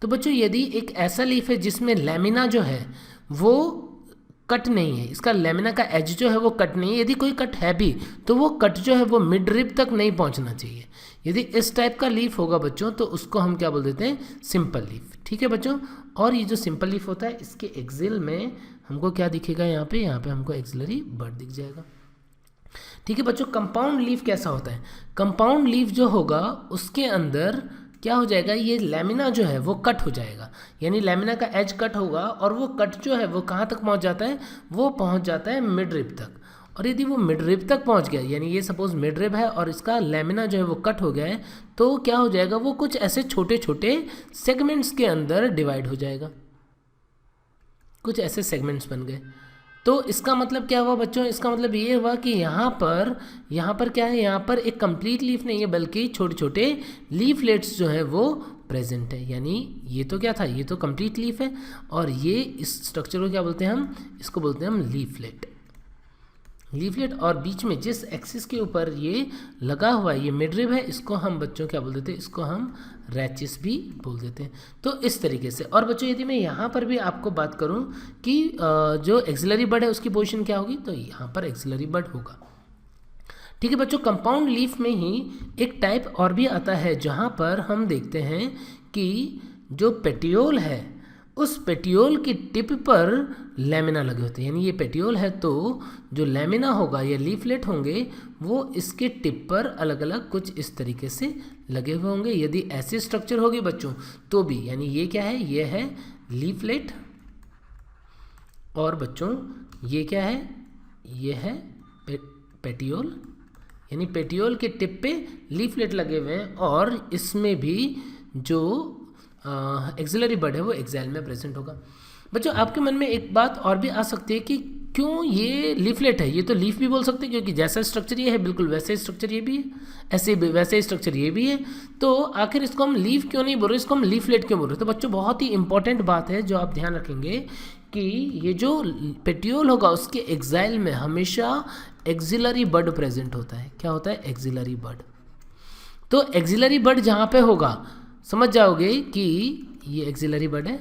तो बच्चों यदि एक ऐसा लीफ है जिसमें लैमिना जो है वो कट नहीं है, इसका लेमिना का एज जो है वो कट नहीं है, यदि कोई कट है भी तो वो कट जो है वो मिड रिब तक नहीं पहुंचना चाहिए। यदि इस टाइप का लीफ होगा बच्चों तो उसको हम क्या बोल देते हैं, सिंपल लीफ, ठीक है बच्चों। और ये जो सिंपल लीफ होता है इसके एक्सिल में हमको क्या दिखेगा, यहाँ पे हमको एक्सिलरी बड दिख जाएगा, ठीक है बच्चों, कंपाउंड लीफ कैसा होता है? कंपाउंड लीफ जो होगा उसके अंदर क्या हो जाएगा, ये लैमिना जो है वो कट हो जाएगा, यानी लैमिना का एज कट होगा और वो कट जो है वो कहाँ तक पहुँच जाता है, वो पहुँच जाता है मिड रिब तक। और यदि वो मिड रिब तक पहुँच गया, यानी ये सपोज मिड रिब है और इसका लैमिना जो है वो कट हो गया है, तो क्या हो जाएगा, वो कुछ ऐसे छोटे छोटे सेगमेंट्स के अंदर डिवाइड हो जाएगा, कुछ ऐसे सेगमेंट्स बन गए। तो इसका मतलब क्या हुआ बच्चों, इसका मतलब ये हुआ कि यहाँ पर क्या है, यहाँ पर एक कंप्लीट लीफ नहीं है बल्कि छोटे छोटे लीफलेट्स जो है वो प्रेजेंट है। यानी ये तो क्या था, ये तो कंप्लीट लीफ है और ये इस स्ट्रक्चर को क्या बोलते हैं हम, इसको बोलते हैं हम लीफलेट। लीफलेट और बीच में जिस एक्सिस के ऊपर ये लगा हुआ है, ये मिडरिब है, इसको हम बच्चों क्या बोल देते हैं, इसको हम रैचिस भी बोल देते हैं। तो इस तरीके से। और बच्चों यदि मैं यहाँ पर भी आपको बात करूँ कि जो एक्सिलरी बड है उसकी पोजीशन क्या होगी, तो यहाँ पर एक्सिलरी बड होगा। ठीक है बच्चों, कंपाउंड लीफ में ही एक टाइप और भी आता है जहाँ पर हम देखते हैं कि जो पेटियोल है उस पेटियोल की टिप पर लैमिना लगे होते हैं। यानी ये पेटियोल है तो जो लैमिना होगा या लीफलेट होंगे वो इसके टिप पर अलग अलग कुछ इस तरीके से लगे हुए होंगे। यदि ऐसी स्ट्रक्चर होगी बच्चों तो भी, यानी ये क्या है, ये है लीफलेट और बच्चों ये क्या है, ये है पेटियोल, यानी पेटियोल के टिप पे लीफलेट लगे हुए हैं और इसमें भी जो एक्सिलरी बड है वो एक्सैल में प्रेजेंट होगा। बच्चों आपके मन में एक बात और भी आ सकती है कि क्यों ये लीफलेट है, ये तो लीफ भी बोल सकते हैं क्योंकि जैसा स्ट्रक्चर ये है बिल्कुल वैसे ही स्ट्रक्चर ये भी है, ऐसे वैसे ही स्ट्रक्चर ये भी है, तो आखिर इसको हम लीफ क्यों नहीं बोल रहे, इसको हम लीफलेट क्यों बोल रहे? तो बच्चों बहुत ही इंपॉर्टेंट बात है जो आप ध्यान रखेंगे कि ये जो पेटियोल होगा उसके एक्सैल में हमेशा एक्सिलरी बड प्रेजेंट होता है। क्या होता है, एक्सिलरी बड। तो एक्सिलरी बड जहाँ पे होगा समझ जाओगे कि ये एक्सिलरी बड है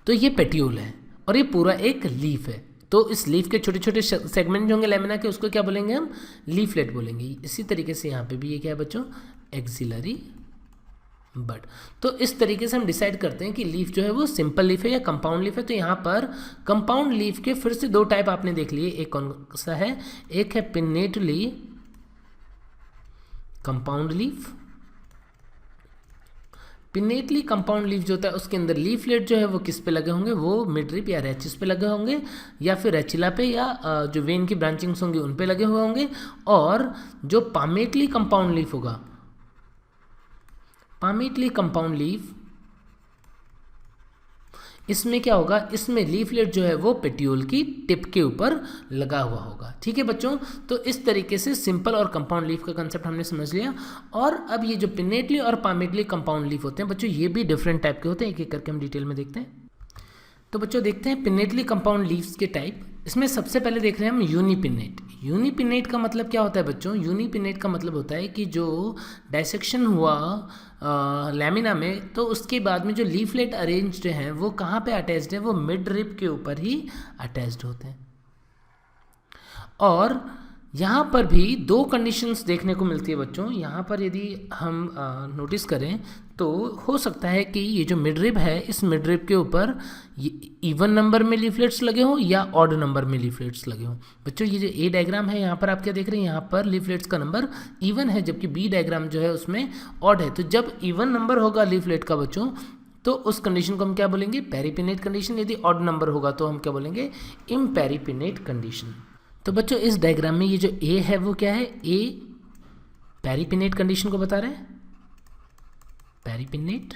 तो ये पेटियोल है और ये पूरा एक लीफ है। तो इस लीफ के छोटे छोटे सेगमेंट जो होंगे लैमिना के उसको क्या बोलेंगे हम, लीफलेट बोलेंगे। इसी तरीके से यहाँ पे भी ये क्या है बच्चों, एक्सिलरी बड। तो इस तरीके से हम डिसाइड करते हैं कि लीफ जो है वो सिंपल लीफ है या कंपाउंड लीफ है। तो यहाँ पर कंपाउंड लीफ के फिर से दो टाइप आपने देख लिए, एक कौन सा है, एक है pinnately compound leaf. Pinnately compound leaf जो होता है उसके अंदर लीफलेट जो है वो किस पे लगे होंगे, वो मिडरिब या रैचिस पे लगे होंगे या फिर रेचिला पे या जो वेन की ब्रांचिंग्स होंगी उन पे लगे हुए होंगे। और जो पामेटली कंपाउंड लीफ होगा, पामेटली कंपाउंड लीफ, इसमें क्या होगा, इसमें लीफलेट जो है वो पेटियोल की टिप के ऊपर लगा हुआ होगा। ठीक है बच्चों, तो इस तरीके से सिंपल और कंपाउंड लीफ का कंसेप्ट हमने समझ लिया। और अब ये जो पिन्नेटली और पामेटली कंपाउंड लीफ होते हैं बच्चों, ये भी डिफरेंट टाइप के होते हैं, एक एक करके हम डिटेल में देखते हैं। तो बच्चों देखते हैं पिन्नेटली कंपाउंड लीव्स के टाइप। इसमें सबसे पहले देख रहे हैं हम यूनिपिन्नेट। यूनिपिन्नेट का मतलब क्या होता है बच्चों, यूनिपिन्नेट का मतलब होता है कि जो डाइसेक्शन हुआ लैमिना में तो उसके बाद में जो लीफलेट अरेंज्ड हैं वो कहाँ पे अटैच्ड है, वो मिड रिब के ऊपर ही अटैच्ड होते हैं। और यहाँ पर भी दो कंडीशंस देखने को मिलती है बच्चों। यहाँ पर यदि हम नोटिस करें तो हो सकता है कि ये जो मिडरिब है इस मिडरिब के ऊपर इवन नंबर में लीफलेट्स लगे हों या ऑड नंबर में लीफलेट्स लगे हों। बच्चों ये जो ए डायग्राम है यहाँ पर आप क्या देख रहे हैं, यहाँ पर लीफलेट्स का नंबर इवन है जबकि बी डायग्राम जो है उसमें ऑड है। तो जब इवन नंबर होगा लीफलेट का बच्चों तो उस कंडीशन को हम क्या बोलेंगे, पेरीपिनेट कंडीशन। यदि ऑड नंबर होगा तो हम क्या बोलेंगे, इम्पेरीपिनेट कंडीशन। तो बच्चों इस डायग्राम में ये जो ए है वो क्या है, ए पेरीपिनेट कंडीशन को बता रहे हैं, पेरीपिनेट,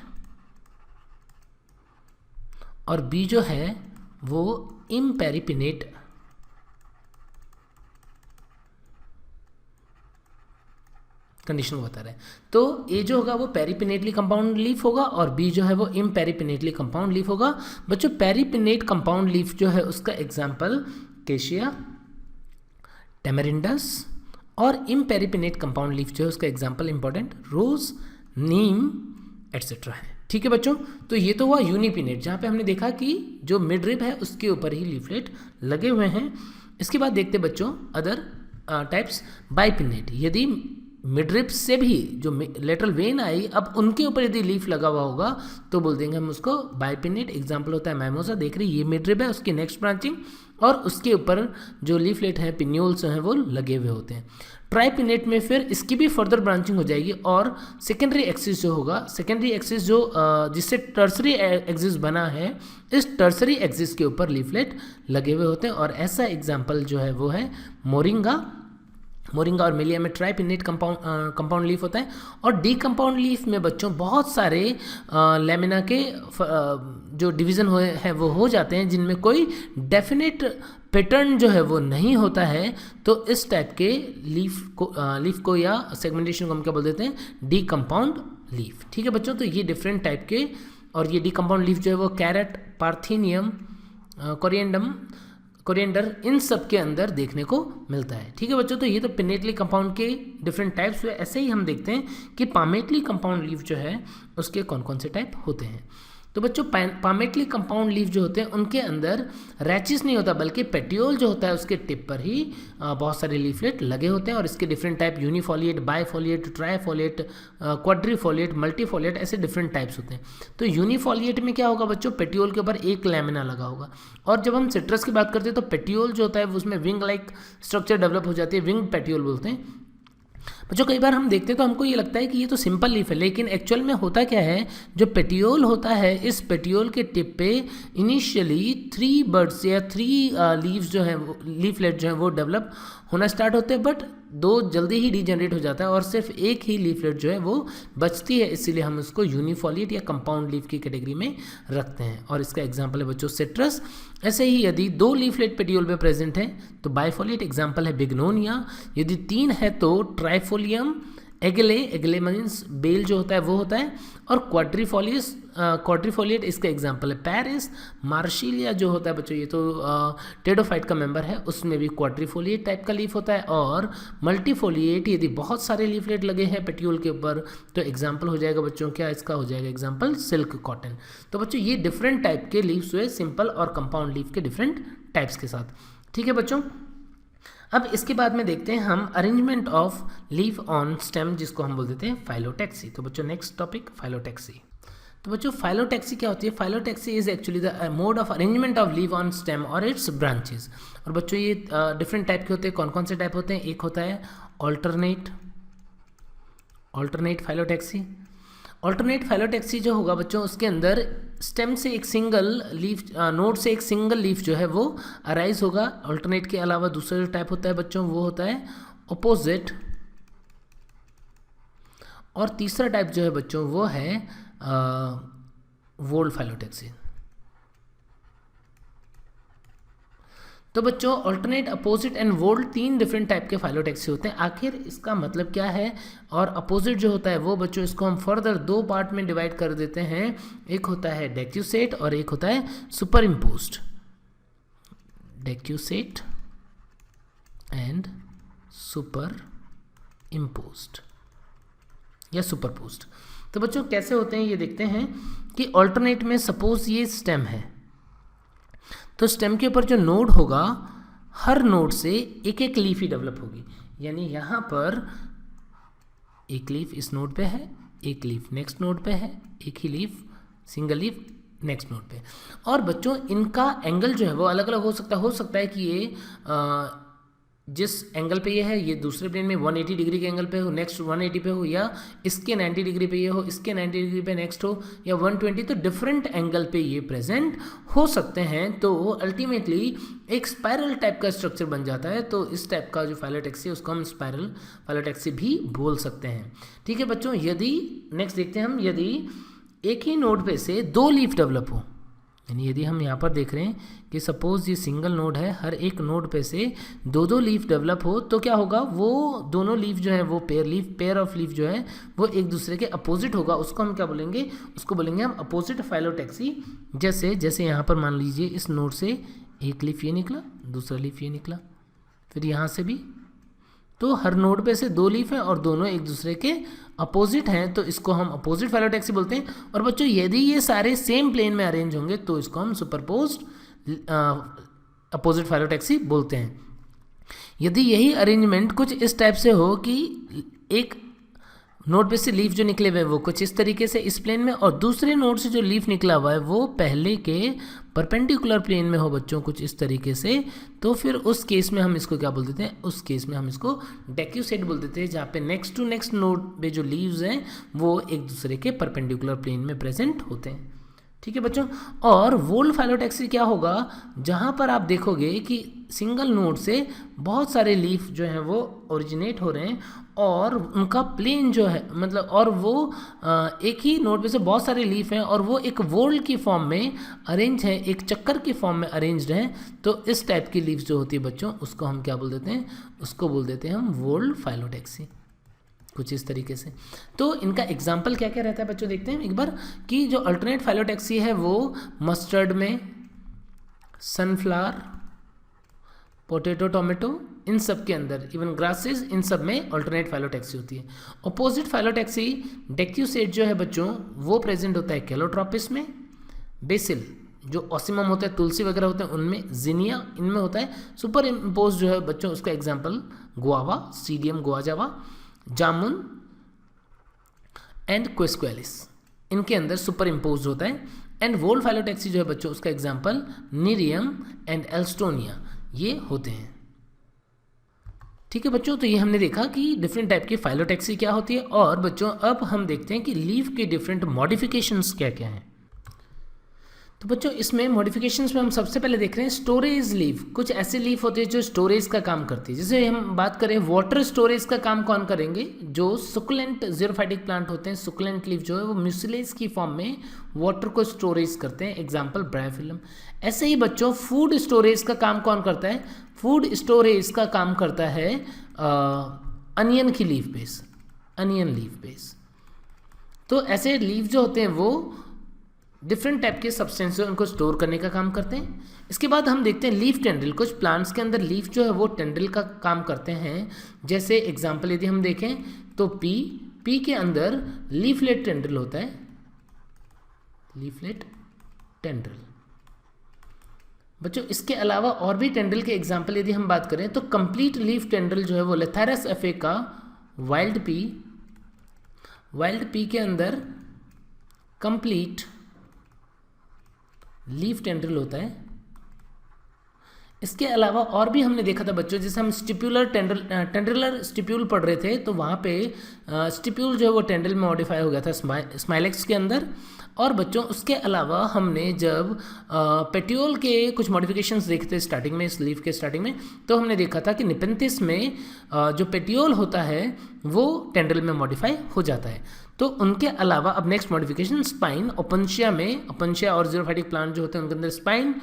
और बी जो है वो इम्पेरीपिनेट कंडीशन को बता रहे हैं। तो ए जो होगा वो पेरीपिनेटली कंपाउंड लीफ होगा और बी जो है वो इम्पेरीपिनेटली कंपाउंड लीफ होगा। बच्चों पेरीपिनेट कंपाउंड लीफ जो है उसका एग्जाम्पल केशिया, टेमेरिंडस, और इम्पेरीपिनेट कंपाउंड लीफ जो है उसका एग्जाम्पल इंपॉर्टेंट रोज, नीम एटसेट्रा है। ठीक है बच्चों, तो ये तो हुआ यूनिपिनेट जहाँ पे हमने देखा कि जो मिडरिब है उसके ऊपर ही लीफलेट लगे हुए हैं। इसके बाद देखते बच्चों अदर टाइप्स, बाइपिनेट। यदि मिडरिप से भी जो लेटरल वेन आई, अब उनके ऊपर यदि लीफ लगा हुआ होगा तो बोल देंगे हम उसको बाइपिनेट। एग्जाम्पल होता है माइमोसा, देख रहे ये मिडरिप है, उसकी नेक्स्ट ब्रांचिंग और उसके ऊपर जो लीफलेट हैं पिन्यूल्स हैं वो लगे हुए होते हैं। ट्राइपिनेट में फिर इसकी भी फर्दर ब्रांचिंग हो जाएगी और सेकेंडरी एक्सिस जो होगा, सेकेंडरी एक्सिस जो जिससे टर्सरी एक्सिस बना है, इस टर्सरी एक्सिस के ऊपर लीफलेट लगे हुए होते हैं। और ऐसा एग्जाम्पल जो है वो है मोरिंगा। मोरिंगा और मिलिया में ट्राइपिनेट कंपाउंड लीफ होता है। और डी कंपाउंड लीफ में बच्चों बहुत सारे लेमिना के जो डिवीज़न हैं वो हो जाते हैं जिनमें कोई डेफिनेट पैटर्न जो है वो नहीं होता है। तो इस टाइप के लीफ को या सेगमेंटेशन को हम क्या बोल देते हैं, डी कंपाउंड लीफ। ठीक है बच्चों, तो ये डिफरेंट टाइप के, और ये डी कंपाउंड लीफ जो है वो कैरेट, पार्थेनियम, कोरिएंडर, इन सब के अंदर देखने को मिलता है। ठीक है बच्चों, तो ये तो पिनेटली कंपाउंड के डिफरेंट टाइप्स हुए। ऐसे ही हम देखते हैं कि पामेटली कंपाउंड लीफ जो है उसके कौन कौन से टाइप होते हैं। तो बच्चों पामेटली कंपाउंड लीफ जो होते हैं उनके अंदर रैचिस नहीं होता, बल्कि पेटियोल जो होता है उसके टिप पर ही बहुत सारे लीफलेट लगे होते हैं। और इसके डिफरेंट टाइप यूनिफोलिएट, बायफोलिएट, ट्राईफोलिएट, क्वाड्रीफोलिएट, मल्टीफोलिएट, ऐसे डिफरेंट टाइप्स होते हैं। तो यूनिफोलिएट में क्या होगा बच्चों, पेटियोल के ऊपर एक लैमिना लगा होगा। और जब हम सिट्रस की बात करते हैं तो पेटियोल जो होता है उसमें विंग लाइक स्ट्रक्चर डेवलप हो जाती है, विंग पेटियोल बोलते हैं बच्चों। कई बार हम देखते हैं तो हमको ये लगता है कि ये तो सिंपल लीफ है, लेकिन एक्चुअल में होता क्या है, जो पेटियोल होता है इस पेटियोल के टिप पे इनिशियली 3 बर्ड्स या 3 लीव्स जो हैं, लीफलेट जो हैं वो डेवलप होना स्टार्ट होते हैं, बट 2 जल्दी ही डीजनरेट हो जाता है और सिर्फ एक ही लीफलेट जो है वो बचती है। इसीलिए हम उसको यूनिफोलिएट या कंपाउंड लीफ की कैटेगरी में रखते हैं। और इसका एग्जाम्पल है बच्चों सिट्रस। ऐसे ही यदि 2 लीफलेट पेटियोल में प्रेजेंट है तो बायफोलिएट, एग्जाम्पल है बिग्नोनिया। यदि 3 है तो ट्राइफोलियम, एगले मीन्स बेल जो होता है वो होता है, और क्वाड्रीफोलिएट इसका एग्जाम्पल है पैरिस। मार्शिलिया जो होता है बच्चों ये तो टेडोफाइट का मेंबर है, उसमें भी क्वाड्रीफोलिएट टाइप का लीफ होता है। और मल्टीफोलिएट यदि बहुत सारे लीफलेट लगे हैं पेटियोल के ऊपर तो एग्जाम्पल हो जाएगा बच्चों क्या, इसका हो जाएगा एग्जाम्पल सिल्क कॉटन। तो बच्चों ये डिफरेंट टाइप के लीव्स हुए, सिंपल और कंपाउंड लीफ के डिफरेंट टाइप्स के साथ। ठीक है बच्चों, अब इसके बाद में देखते हैं हम arrangement of leaf on stem, जिसको हम बोल देते हैं फाइलोटैक्सी। तो बच्चों नेक्स्ट टॉपिक फाइलोटैक्सी। तो बच्चों फाइलोटैक्सी क्या होती है, phyllotaxy is actually the mode of arrangement of leaf on stem और इट्स ब्रांचेस। और बच्चों ये डिफरेंट टाइप के होते हैं। कौन कौन से टाइप होते हैं, एक होता है ऑल्टरनेट फाइलोटैक्सी। ऑल्टरनेट फाइलोटैक्सी जो होगा बच्चों उसके अंदर स्टेम से एक सिंगल लीफ, नोड से एक सिंगल लीफ जो है वो अराइज होगा। ऑल्टरनेट के अलावा दूसरा जो टाइप होता है बच्चों वो होता है अपोजिट। और तीसरा टाइप जो है बच्चों वो है वोल्ड फाइलोटैक्सी। तो बच्चों alternate, opposite and whorled 3 different type के फाइलोटैक्सी होते हैं। आखिर इसका मतलब क्या है, और अपोजिट जो होता है वो बच्चों इसको हम फर्दर 2 पार्ट में डिवाइड कर देते हैं। एक होता है डेक्यूसेट और एक होता है super imposed. डेक्यूसेट and super imposed या सुपरपोज्ड। तो बच्चों कैसे होते हैं ये देखते हैं कि ऑल्टरनेट में सपोज ये स्टेम है, तो स्टेम के ऊपर जो नोड होगा हर नोड से एक एक लीफ ही डेवलप होगी। यानी यहाँ पर एक लीफ इस नोड पे है, एक लीफ नेक्स्ट नोड पे है, एक ही leaf single leaf next node पे। और बच्चों इनका एंगल जो है वो अलग अलग हो सकता है कि ये जिस एंगल पे ये है ये दूसरे प्लेन में 180 डिग्री के एंगल पे हो, नेक्स्ट 180 पे हो, या इसके 90 डिग्री पे ये हो, इसके 90 डिग्री पे नेक्स्ट हो, या 120। तो डिफरेंट एंगल पे ये प्रेजेंट हो सकते हैं। तो अल्टीमेटली एक स्पाइरल टाइप का स्ट्रक्चर बन जाता है। तो इस टाइप का जो फाइलोटैक्सी है उसको हम स्पाइरल फाइलोटैक्सी भी बोल सकते हैं। ठीक है बच्चों, यदि नेक्स्ट देखते हैं हम, यदि एक ही नोड पे से 2 लीफ डेवलप हो, यानी यदि हम यहाँ पर देख रहे हैं कि सपोज ये सिंगल नोड है, हर एक नोड पे से 2-2 लीफ डेवलप हो, तो क्या होगा, वो दोनों लीफ जो है वो पेयर ऑफ लीफ जो है वो एक दूसरे के अपोजिट होगा। उसको हम क्या बोलेंगे, उसको बोलेंगे हम अपोजिट फाइलोटैक्सी। जैसे यहाँ पर मान लीजिए इस नोड से एक लीफ ये निकला, दूसरा लीफ ये निकला, फिर यहाँ से भी, तो हर नोड पे से 2 लीफ हैं और दोनों एक दूसरे के अपोजिट हैं, तो इसको हम अपोजिट फाइलोटैक्सी बोलते हैं। और बच्चों यदि ये सारे सेम प्लेन में अरेंज होंगे तो इसको हम सुपरपोज्ड अपोजिट फाइलोटैक्सी बोलते हैं। यदि यही अरेंजमेंट कुछ इस टाइप से हो कि एक नोड पे से लीफ जो निकले हुए हैं वो कुछ इस तरीके से इस प्लेन में, और दूसरे नोड से जो लीफ निकला हुआ है वो पहले के परपेंडिकुलर प्लेन में हो बच्चों, कुछ इस तरीके से। तो फिर उस केस में हम इसको क्या बोल देते हैं, उस केस में हम इसको डेक्यूसेट बोल देते हैं, जहाँ पे नेक्स्ट टू नेक्स्ट नोड पे जो लीव्स हैं वो एक दूसरे के परपेंडिकुलर प्लेन में प्रेजेंट होते हैं। ठीक है बच्चों। और वोल्ड फाइलोटैक्सी क्या होगा, जहाँ पर आप देखोगे कि सिंगल नोड से बहुत सारे लीफ जो हैं वो ओरिजिनेट हो रहे हैं, और उनका प्लेन जो है मतलब, और वो एक ही नोड पे से बहुत सारे लीफ हैं और वो एक वोल्ड की फॉर्म में अरेंज है, एक चक्कर की फॉर्म में अरेंज्ड हैं। तो इस टाइप की लीव्स जो होती है बच्चों, उसको हम क्या बोल देते हैं, उसको बोल देते हैं हम वोल्ड फाइलोटैक्सी, कुछ इस तरीके से। तो इनका एग्जाम्पल क्या क्या रहता है बच्चों, देखते हैं एक बार कि जो अल्टरनेट फाइलोटैक्सी है वो मस्टर्ड में, सनफ्लावर, पोटैटो, टोमेटो, इन सब के अंदर, इवन ग्रासेस, इन सब में अल्टरनेट फाइलोटैक्सी होती है। अपोजिट फाइलोटैक्सी डेक्यूसेट जो है बच्चों वो प्रेजेंट होता है कैलोट्रोपिस में, बेसिल जो ऑसिमम होता है, तुलसी वगैरह होते हैं उनमें, जिनिया इनमें होता है। सुपर इम्पोज जो है बच्चों उसका एग्जाम्पल गुआवा, सीडियम गुआजावा, जामुन एंड क्विस्क्वेलिस, इनके अंदर सुपर इम्पोज होता है। एंड वोल्ड फाइलोटैक्सी जो है बच्चों उसका एग्जाम्पल नीरियम एंड एल्स्टोनिया ये होते हैं। ठीक है बच्चों, तो ये हमने देखा कि डिफरेंट टाइप की फाइलोटैक्सी क्या होती है। और बच्चों अब हम देखते हैं कि लीफ के डिफरेंट मॉडिफिकेशंस क्या क्या हैं। तो बच्चों इसमें मॉडिफिकेशंस में हम सबसे पहले देख रहे हैं स्टोरेज लीफ। कुछ ऐसे लीफ होते हैं जो स्टोरेज का काम करती है। जैसे हम बात करें वाटर स्टोरेज का काम कौन करेंगे, जो सुकुलेंट ज़ीरोफाइटिक प्लांट होते हैं, सुकुलेंट लीफ जो है वो म्यूसिलेज की फॉर्म में वाटर को स्टोरेज करते हैं, एग्जाम्पल ब्रायोफिलम। ऐसे ही बच्चों फूड स्टोरेज का काम कौन करता है, फूड स्टोरेज का काम करता है अनियन की leaf base, onion leaf base. तो ऐसे लीफ जो होते हैं वो डिफरेंट टाइप के सब्सटेंस उनको स्टोर करने का काम करते हैं। इसके बाद हम देखते हैं लीफ टेंड्रिल। कुछ प्लांट्स के अंदर लीफ जो है वो टेंड्रिल का काम करते हैं। जैसे एग्जांपल यदि हम देखें तो पी के अंदर लीफलेट टेंड्रिल होता है, लीफलेट टेंड्रिल। बच्चों इसके अलावा और भी टेंड्रिल के एग्जाम्पल यदि हम बात करें तो कंप्लीट लीफ टेंड्रिल जो है वो लेथारस एफे का वाइल्ड पी के अंदर कंप्लीट लीफ टेंड्रिल होता है। इसके अलावा और भी हमने देखा था बच्चों, जैसे हम स्टिप्यूलर टेंड्रिलर स्टिप्यूल पढ़ रहे थे तो वहाँ पे स्टिप्यूल जो है वो टेंड्रिल में मॉडिफाई हो गया था स्माइलेक्स के अंदर। और बच्चों उसके अलावा हमने जब पेट्योल के कुछ मॉडिफिकेशंस देखे थे स्टार्टिंग में, इस लीफ के स्टार्टिंग में, तो हमने देखा था कि निपेंथिस में जो पेट्योल होता है वो टेंड्रिल में मॉडिफाई हो जाता है। तो उनके अलावा अब नेक्स्ट मॉडिफिकेशन स्पाइन, ओपनशिया में, ओपनशिया और ज़ीरोफाइटिक प्लांट जो होते हैं उनके अंदर स्पाइन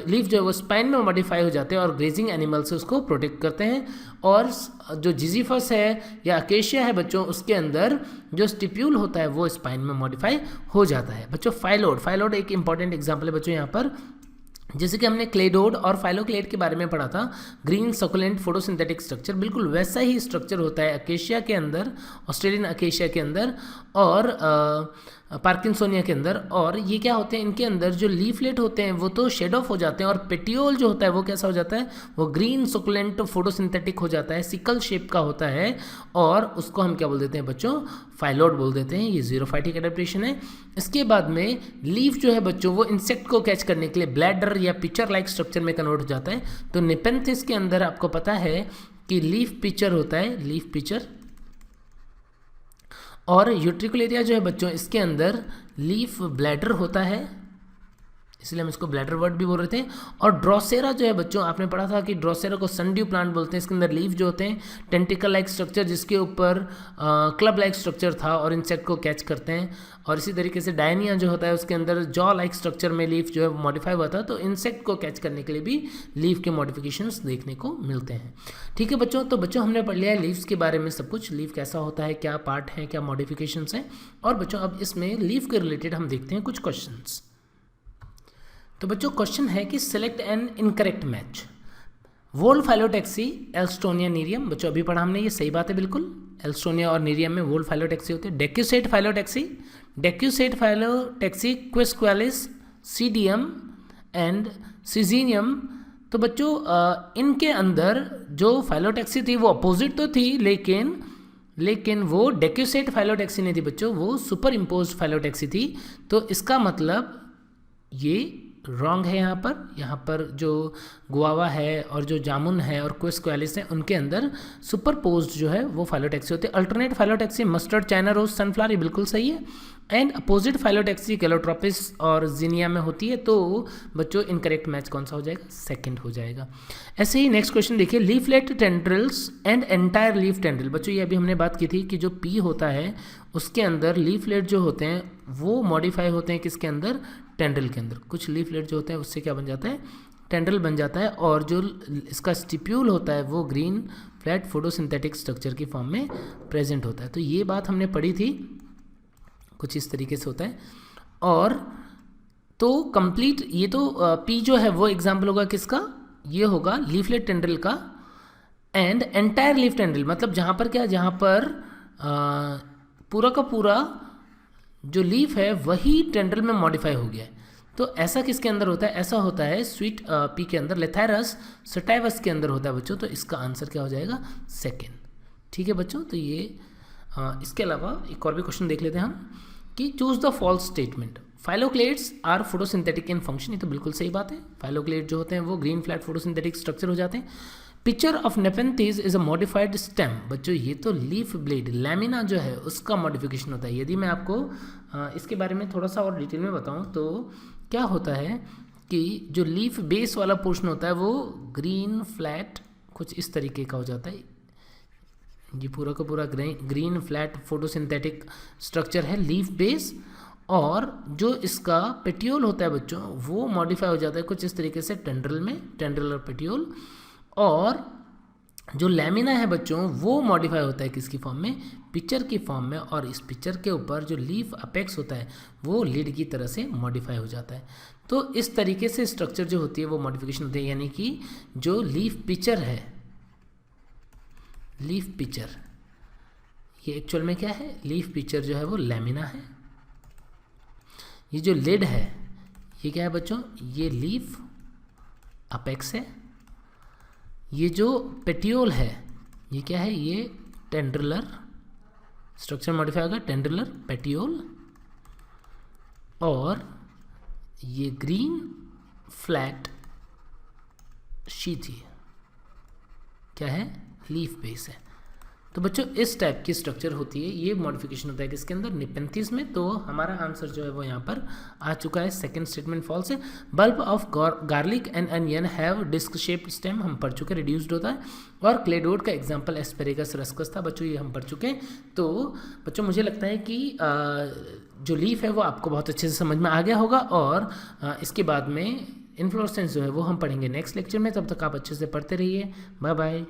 लीफ जो है वो स्पाइन में मॉडिफाई हो जाते हैं और ग्रेजिंग एनिमल से उसको प्रोटेक्ट करते हैं। और जो जिजीफस है या अकेशिया है बच्चों उसके अंदर जो स्टिप्यूल होता है वो स्पाइन में मॉडिफाई हो जाता है। बच्चों फाइलोड एक इंपॉर्टेंट एग्जाम्पल है बच्चों यहाँ पर। जैसे कि हमने क्लेडोड और फाइलोक्लेड के बारे में पढ़ा था, ग्रीन सकुलेंट फोटोसिंथेटिक स्ट्रक्चर, बिल्कुल वैसा ही स्ट्रक्चर होता है अकेशिया के अंदर, ऑस्ट्रेलियन अकेशिया के अंदर और पार्किंसोनिया के अंदर। और ये क्या होते हैं, इनके अंदर जो लीफलेट होते हैं वो तो शेड ऑफ हो जाते हैं और पेटियोल जो होता है वो कैसा हो जाता है, वो ग्रीन सकुलेंट फोटोसिंथेटिक हो जाता है, सिकल शेप का होता है और उसको हम क्या बोल देते हैं बच्चों, फाइलोड बोल देते हैं। ये ज़ीरोफाइटिक एडेप्टेशन है। इसके बाद में लीफ जो है बच्चों वो इंसेक्ट को कैच करने के लिए ब्लैडर या पिचर लाइक स्ट्रक्चर में कन्वर्ट हो जाता है। तो निपेंथिस के अंदर आपको पता है कि लीफ पिचर होता है, लीफ पिचर। और यूट्रिकुलेरिया जो है बच्चों इसके अंदर लीफ ब्लैडर होता है, इसलिए हम इसको ब्लैडर वर्ड भी बोल रहे थे। और ड्रोसेरा जो है बच्चों आपने पढ़ा था कि ड्रोसेरा को सनड्यू प्लांट बोलते हैं। इसके अंदर लीफ जो होते हैं टेंटिकल लाइक स्ट्रक्चर जिसके ऊपर क्लब लाइक स्ट्रक्चर था और इंसेक्ट को कैच करते हैं। और इसी तरीके से डायनिया जो होता है उसके अंदर जॉ लाइक स्ट्रक्चर में लीफ जो है मॉडिफाई हुआ था। तो इंसेक्ट को कैच करने के लिए भी लीफ के मॉडिफिकेशंस देखने को मिलते हैं। ठीक है बच्चों, तो बच्चों हमने पढ़ लिया है लीव्स के बारे में सब कुछ, लीफ कैसा होता है, क्या पार्ट है, क्या मॉडिफिकेशंस हैं। और बच्चों अब इसमें लीफ के रिलेटेड हम देखते हैं कुछ क्वेश्चंस। तो बच्चों क्वेश्चन है कि select an incorrect match, whorled phyllotaxy, Alstonia, Nerium. बच्चों अभी पढ़ा हमने, ये सही बात है बिल्कुल, एल्स्टोनिया और नीरियम में वोल्ड फाइलोटैक्सी होती है। Decussate phyllotaxy, Quisqualis, Psidium and Syzygium. तो बच्चों इनके अंदर जो फाइलोटैक्सी थी वो अपोजिट तो थी, लेकिन लेकिन वो डेक्यूसेट फाइलोटैक्सी नहीं थी बच्चों, वो सुपर इम्पोज्ड फाइलोटैक्सी थी। तो इसका मतलब ये रॉन्ग है। यहाँ पर जो गुआवा है और जो जामुन है और क्विस्क्वालिस है उनके अंदर सुपरपोज्ड जो है वो फाइलोटैक्सी होती है। Alternate phyllotaxy mustard, China rose, sunflower, ये बिल्कुल सही है। एंड अपोजिट फाइलोटैक्सी कैलोट्रोपिस और जिनिया में होती है। तो बच्चों इनकरेक्ट मैच कौन सा हो जाएगा? सेकंड हो जाएगा। ऐसे ही नेक्स्ट क्वेश्चन देखिए, leaflet tendrils and entire leaf tendril. बच्चों ये अभी हमने बात की थी कि जो पी होता है उसके अंदर लीफलेट जो होते हैं वो मॉडिफाई होते हैं किसके अंदर? टेंड्रिल के अंदर। कुछ लीफलेट जो होते हैं उससे क्या बन जाता है? टेंड्रिल बन जाता है। और जो इसका स्टिप्यूल होता है वो ग्रीन फ्लैट फोटोसिंथेटिक स्ट्रक्चर की फॉर्म में प्रेजेंट होता है। तो ये बात हमने पढ़ी थी, कुछ इस तरीके से होता है। और तो कंप्लीट ये तो पी जो है वो एग्जाम्पल होगा किसका? ये होगा लीफलेट टेंड्रिल का। एंड एंटायर लीफ टेंड्रिल मतलब जहाँ पर क्या, जहाँ पर पूरा का पूरा जो लीफ है वही टेंड्रिल में मॉडिफाई हो गया है। तो ऐसा किसके अंदर होता है? ऐसा होता है स्वीट पी के अंदर, लेथायरस सटाइवस के अंदर होता है बच्चों। तो इसका आंसर क्या हो जाएगा? सेकेंड। ठीक है बच्चों, तो ये इसके अलावा एक और भी क्वेश्चन देख लेते हैं हम कि choose the false statement. Phylloclades are photosynthetic in function, ये तो बिल्कुल सही बात है। फाइलोक्लेट जो होते हैं वो ग्रीन फ्लैट फोटोसिंथेटिक स्ट्रक्चर हो जाते हैं। Picture of Nepenthes is a modified stem. बच्चों ये तो लीफ ब्लेड लैमिना जो है उसका मॉडिफिकेशन होता है। यदि मैं आपको इसके बारे में थोड़ा सा और डिटेल में बताऊं तो क्या होता है कि जो लीफ बेस वाला पोर्शन होता है वो ग्रीन फ्लैट कुछ इस तरीके का हो जाता है। ये पूरा का पूरा ग्रीन फ्लैट फोटोसिंथेटिक स्ट्रक्चर है लीफ बेस। और जो इसका पेट्यूल होता है बच्चों वो मॉडिफाई हो जाता है कुछ इस तरीके से टेंड्रिल में, टेंड्रिल और पेट्यूल। और जो लैमिना है बच्चों वो मॉडिफाई होता है किसकी फॉर्म में? पिक्चर की फॉर्म में। और इस पिक्चर के ऊपर जो लीफ अपेक्स होता है वो लीड की तरह से मॉडिफाई हो जाता है। तो इस तरीके से स्ट्रक्चर जो होती है वो मॉडिफिकेशन होती है। यानी कि जो लीफ पिक्चर है, लीफ पिक्चर ये एक्चुअल में क्या है? लीफ पिक्चर जो है वो लैमिना है। ये जो लिड है ये क्या है बच्चों? ये लीफ अपेक्स है। ये जो पेट्यूल है ये क्या है? ये टेंड्रिलर स्ट्रक्चर मॉडिफाई होगा, टेंड्रिलर पेट्यूल। और ये ग्रीन फ्लैट शीथ क्या है? लीफ बेस है। तो बच्चों इस टाइप की स्ट्रक्चर होती है, ये मॉडिफिकेशन होता है किसके अंदर? नेपेंथीज में। तो हमारा आंसर जो है वो यहाँ पर आ चुका है। सेकंड स्टेटमेंट फॉल्स है। Bulb of garlic and onion have disc shaped stem, हम पढ़ चुके, रिड्यूस्ड होता है। और क्लेडोड का एग्जांपल एस्पेरेगस रस्कस था बच्चों, ये हम पढ़ चुके हैं। तो बच्चों मुझे लगता है कि जो लीफ है वो आपको बहुत अच्छे से समझ में आ गया होगा। और इसके बाद में इन्फ्लोरेसेंस जो है वो हम पढ़ेंगे नेक्स्ट लेक्चर में। तब तक आप अच्छे से पढ़ते रहिए। Bye bye.